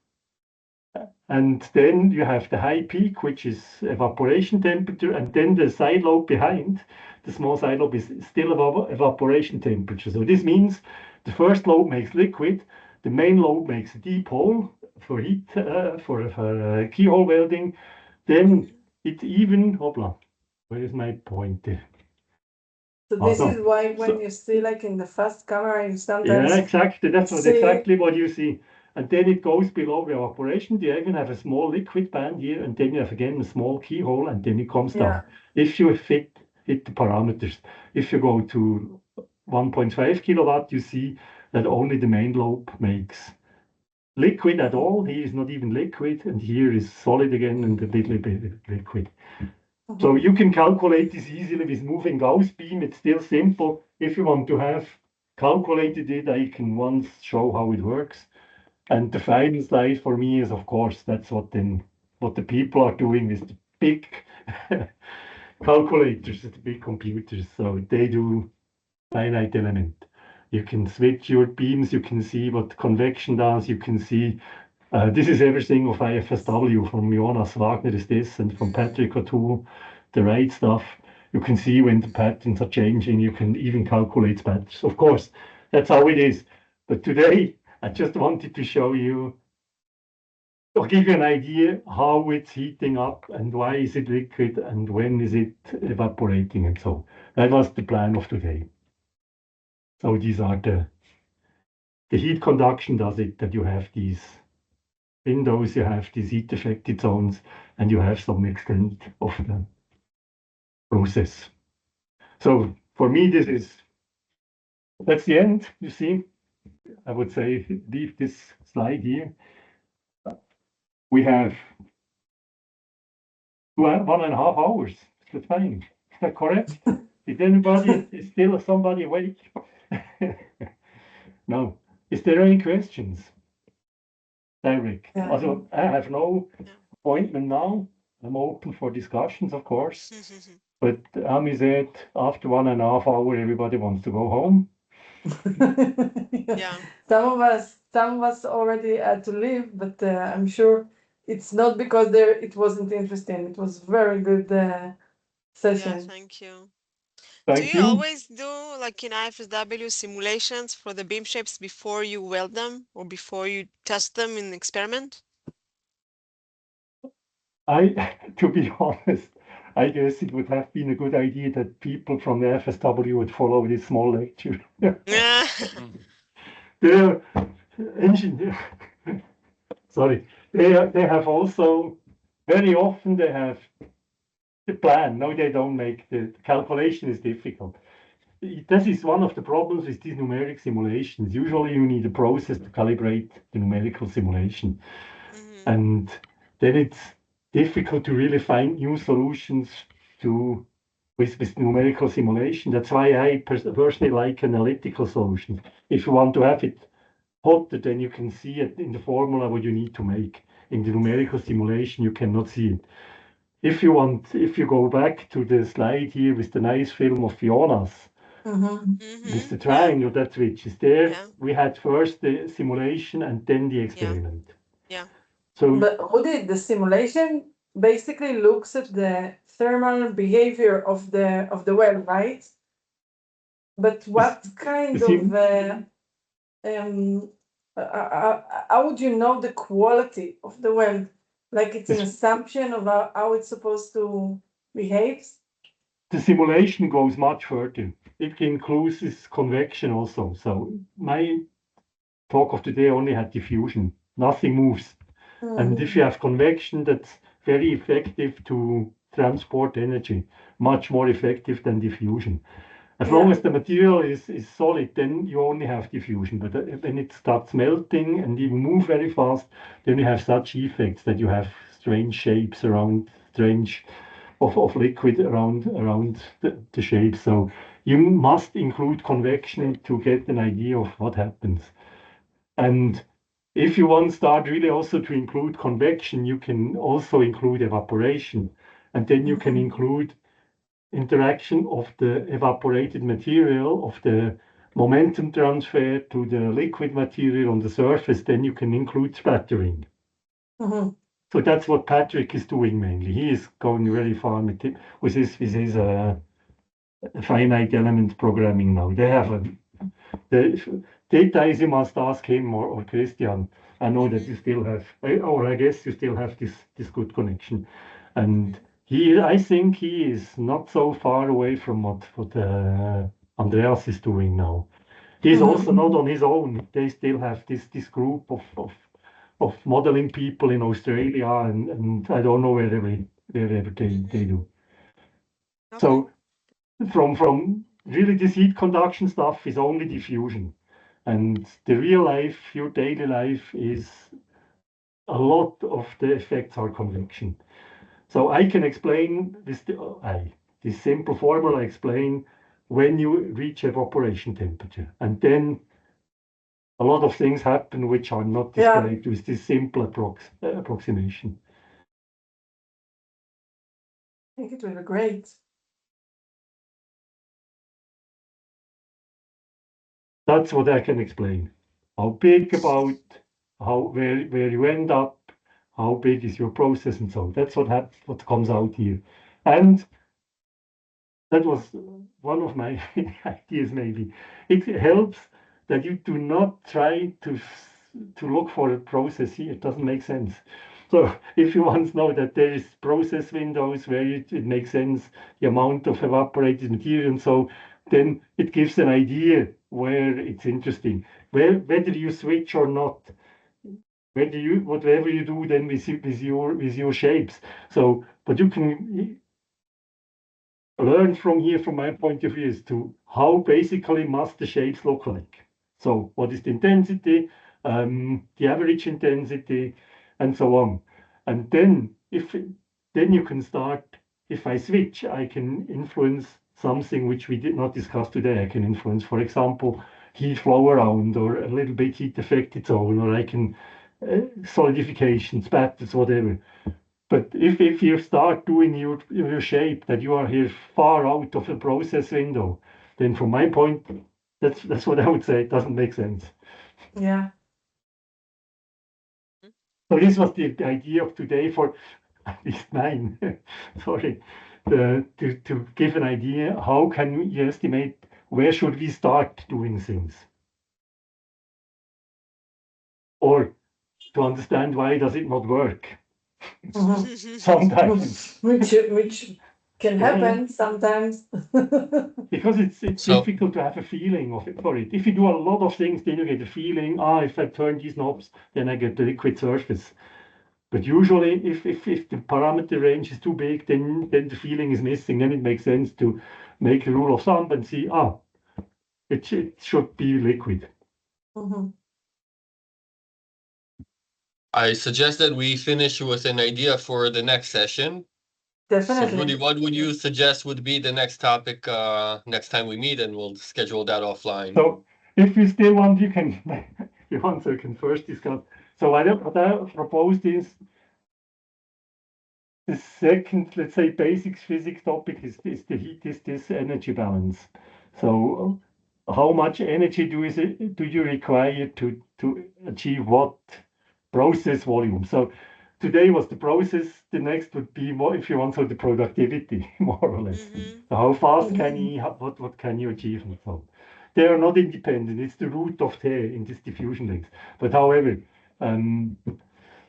E: And then you have the high peak, which is evaporation temperature, and then the side lobe behind, the small side lobe is still above evaporation temperature. So this means the first lobe makes liquid, the main lobe makes a deep hole for heat, for keyhole welding. Then it even, hopla, where is my point there?
C: So this is why when you see like in the fast camera, you sometimes
E: exactly. That's exactly what you see. and then it goes below the evaporation. You even have a small liquid band here, and then you have again a small keyhole, and then it comes down. If you hit the parameters, if you go to 1.5 kilowatt, you see that only the main lobe makes liquid at all. Here is not even liquid, and here is solid again and a little bit liquid. So you can calculate this easily with moving Gauss beam. It's still simple. If you want to have calculated it, I can once show how it works. And the final slide for me is, of course, that's what the people are doing with the big calculators, the big computers. So they do finite element. You can switch your beams. You can see what convection does. You can see this is everything of IFSW. From Jonas Wagner is this, and from Patrick O'Toole, the right stuff. You can see when the patterns are changing. You can even calculate patterns. Of course, that's how it is. But today, I just wanted to show you, or give you an idea how it's heating up and why is it liquid and when is it evaporating and so. That was the plan of today. So these are the heat conduction does it, that you have these windows, you have these heat affected zones, and you have some extent of the process. So for me, that's the end, you see. I would say leave this slide here. We have 1.5 hours. That's fine. Is that correct? Is still somebody awake? No. Is there any questions? Derek? Also, I have no appointment now. I'm open for discussions, of course. But Ami said after 1.5 hours, everybody wants to go home.
B: Yeah.
C: Some of us already had to leave, but I'm sure it's not because it wasn't interesting. It was very good session.
B: Yeah, thank you.
E: Thank
B: Do you
E: you.
B: always do, like in IFSW, simulations for the beam shapes before you weld them or before you test them in experiment?
E: To be honest, I guess it would have been a good idea that people from the FSW would follow this small lecture.
B: Yeah.
E: They're engineer. Sorry, they have also very often they have the plan. No, they don't make the calculation is difficult. This is one of the problems with these numeric simulations. Usually you need a process to calibrate the numerical simulation. And then it's difficult to really find new solutions with numerical simulation. That's why I personally like analytical solutions. If you want to have it hotter, then you can see it in the formula what you need to make. In the numerical simulation, you cannot see it. If you go back to the slide here with the nice film of Jonas, with the triangle that switches there, we had first the simulation and then the experiment.
B: Yeah.
E: So,
C: but Ruedi, the simulation basically looks at the thermal behavior of the well, right? But what kind of how would you know the quality of the well? Like it's an assumption of how it's supposed to behave?
E: The simulation goes much further. It includes this convection also. So my talk of today only had diffusion. Nothing moves. And if you have convection, that's very effective to transport energy, much more effective than diffusion. As long as the material is solid, then you only have diffusion. But when it starts melting and even move very fast, then you have such effects that you have strange shapes around, of liquid around the shape. So you must include convection to get an idea of what happens. And if you want to start really also to include convection, you can also include evaporation. And then you can include interaction of the evaporated material, of the momentum transfer to the liquid material on the surface. Then you can include spattering. So that's what Patrick is doing mainly. He is going very far with his finite element programming now. They have the data you must ask him or Christian. I know that you still have, or I guess you still have this good connection. And I think he is not so far away from what Andreas is doing now. He's also not on his own. They still have this group of modeling people in Australia, and I don't know wherever they do.
B: Okay.
E: So from really this heat conduction stuff is only diffusion, and the real life, your daily life, is a lot of the effects are convection. So I can explain this. This simple formula explain when you reach evaporation temperature, and then a lot of things happen which are not described with this simple approximation.
C: I think it will be great.
E: That's what I can explain. How big about where you end up, how big is your process, and so that's what comes out here. And that was one of my ideas. Maybe it helps that you do not try to look for a process here. It doesn't make sense. So if you want to know that there is process windows where it makes sense, the amount of evaporated material, and so then it gives an idea where it's interesting. Whether you switch or not, whatever you do then with your shapes. So, but you can learn from here, from my point of view, is to how basically must the shapes look like. So what is the intensity, the average intensity, and so on. And then then you can start, if I switch, I can influence something which we did not discuss today. I can influence, for example, heat flow around, or a little bit heat affected zone, or I can solidification, spatters, whatever. But if you start doing your shape that you are here far out of the process window, then from my point, that's what I would say. It doesn't make sense.
C: Yeah.
E: So this was the idea of today, for at least mine. Sorry, to give an idea, how can you estimate where should we start doing things, or to understand why does it not work. Sometimes,
C: which can happen sometimes.
E: because it's difficult to have a feeling for it. If you do a lot of things, then you get a feeling, if I turn these knobs, then I get the liquid surface. But usually, if the parameter range is too big, then the feeling is missing. Then it makes sense to make a rule of thumb and see, it should be liquid.
D: I suggest that we finish with an idea for the next session.
C: Definitely.
D: So, Ruedi, what would you suggest would be the next topic next time we meet, and we'll schedule that offline.
E: So, if you still want, you can. If you want, so you can first discuss. So, what I proposed is the second, let's say, basics physics topic is the heat, this energy balance. So, how much energy do you require to achieve what process volume? So today was the process. The next would be more, if you want, so the productivity, more or less. So how fast can you, what can you achieve? And so they are not independent. It's the root of in this diffusion links. But however, and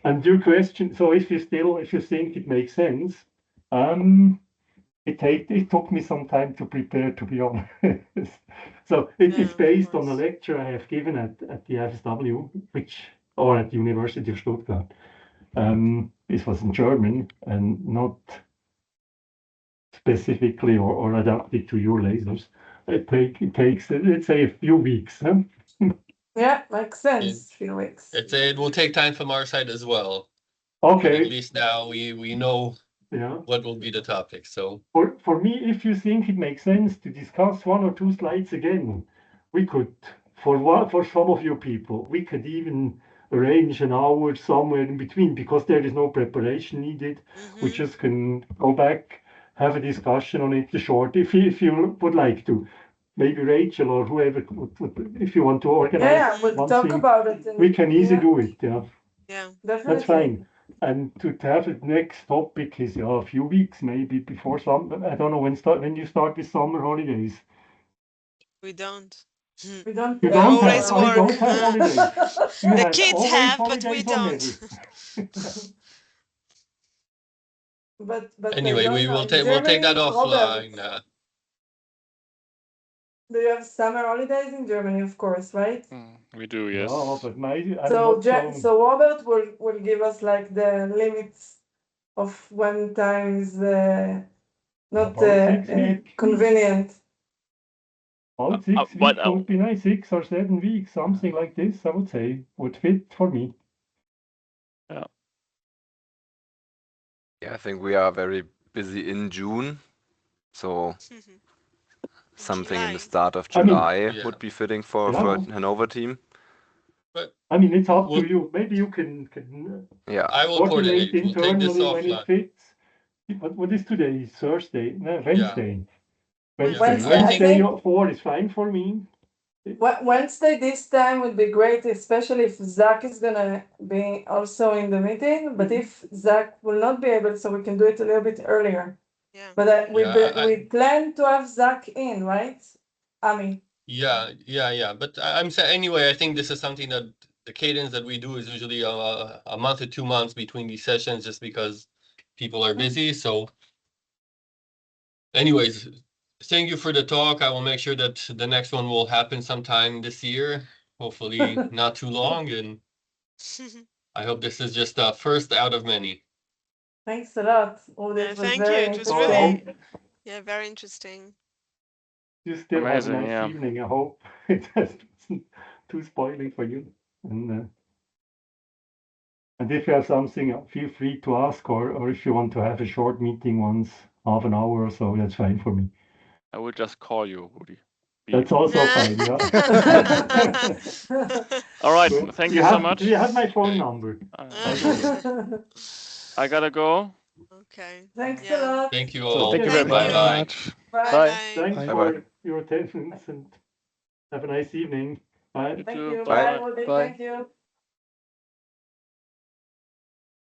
E: your question. So if you think it makes sense, it took me some time to prepare, to be honest. So it's based on a lecture I have given at the FSW, or at the University of Stuttgart. This was in German and not specifically or adapted to your lasers. It takes, let's say, a few weeks. Huh?
C: Yeah, makes sense. Few weeks.
D: It will take time from our side as well.
E: Okay.
D: But at least now we know what will be the topic. So
E: for me, if you think it makes sense to discuss one or two slides again, we could, for some of you people, we could even arrange an hour somewhere in between, because there is no preparation needed. We just can go back, have a discussion on it, short, if you would like to. Maybe Rachel or whoever, if you want to organize.
C: We'll talk about it.
E: We can easily do it.
B: Yeah,
C: definitely.
E: That's fine. And to have the next topic is a few weeks maybe before I don't know when you start with summer holidays.
B: We don't.
C: We don't.
E: You don't have holidays.
B: The kids have, but we don't.
C: But
D: anyway, we'll take that offline.
C: do you have summer holidays in Germany? Of course, right?
F: We do, yes.
E: Yeah, but I'm
C: So
E: not
C: so Robert will give us like the limits of when time is not
E: about 6 weeks.
C: convenient.
E: About 6
F: but,
E: weeks would be nice, 6 or 7 weeks, something like this, I would say, would fit for me.
A: Yeah, I think we are very busy in June, so something in the
B: July.
A: start of
E: I mean,
A: July
D: Yeah.
A: would be fitting for
E: Yeah.
A: Hanover team.
D: But
E: I mean, it's up
D: Well-
E: to you. Maybe you can
A: Yeah,
D: I will
E: coordinate
D: coordinate. We'll take this
E: internally when it
D: offline.
E: fits. What is today? Thursday? No, Wednesday.
C: Wednesday, I
E: Wednesday
C: think-
E: 4 is fine for me.
C: Wednesday this time would be great, especially if Zach is gonna be also in the meeting. But if Zach will not be able, so we can do it a little bit earlier.
B: Yeah.
C: But
D: Yeah,
C: we plan to have Zach in, right? Ami.
D: Yeah. But I'm saying anyway, I think this is something that the cadence that we do is usually a month to 2 months between these sessions, just because people are busy. So, anyways, thank you for the talk. I will make sure that the next one will happen sometime this year. Hopefully, not too long. And I hope this is just the first out of many.
C: Thanks a lot. Oh,
B: Yeah,
C: this was
B: thank you.
C: very
B: It was
C: interesting.
B: really, very interesting.
E: You still
F: Amazing,
E: have a nice
F: yeah.
E: evening. I hope it wasn't too spoiling for you. And if you have something, feel free to ask, or if you want to have a short meeting once, half an hour or so, that's fine for me.
F: I will just call you, Ruedi.
E: That's also fine, yeah.
F: All right,
E: Good.
F: thank you so much.
E: You have my phone
D: Okay.
E: number.
F: I gotta go.
B: Okay.
C: Thanks a
B: Yeah.
C: lot.
D: Thank you
E: So
D: all.
F: Thank you very
D: Bye-bye.
F: much.
C: Bye.
F: Bye.
E: Thanks
A: Bye-bye.
E: for your attendance and have a nice evening. Bye.
F: You
C: Thank
F: too.
C: you.
F: Bye.
C: Bye, Ruedi.
F: Bye.
C: Thank you.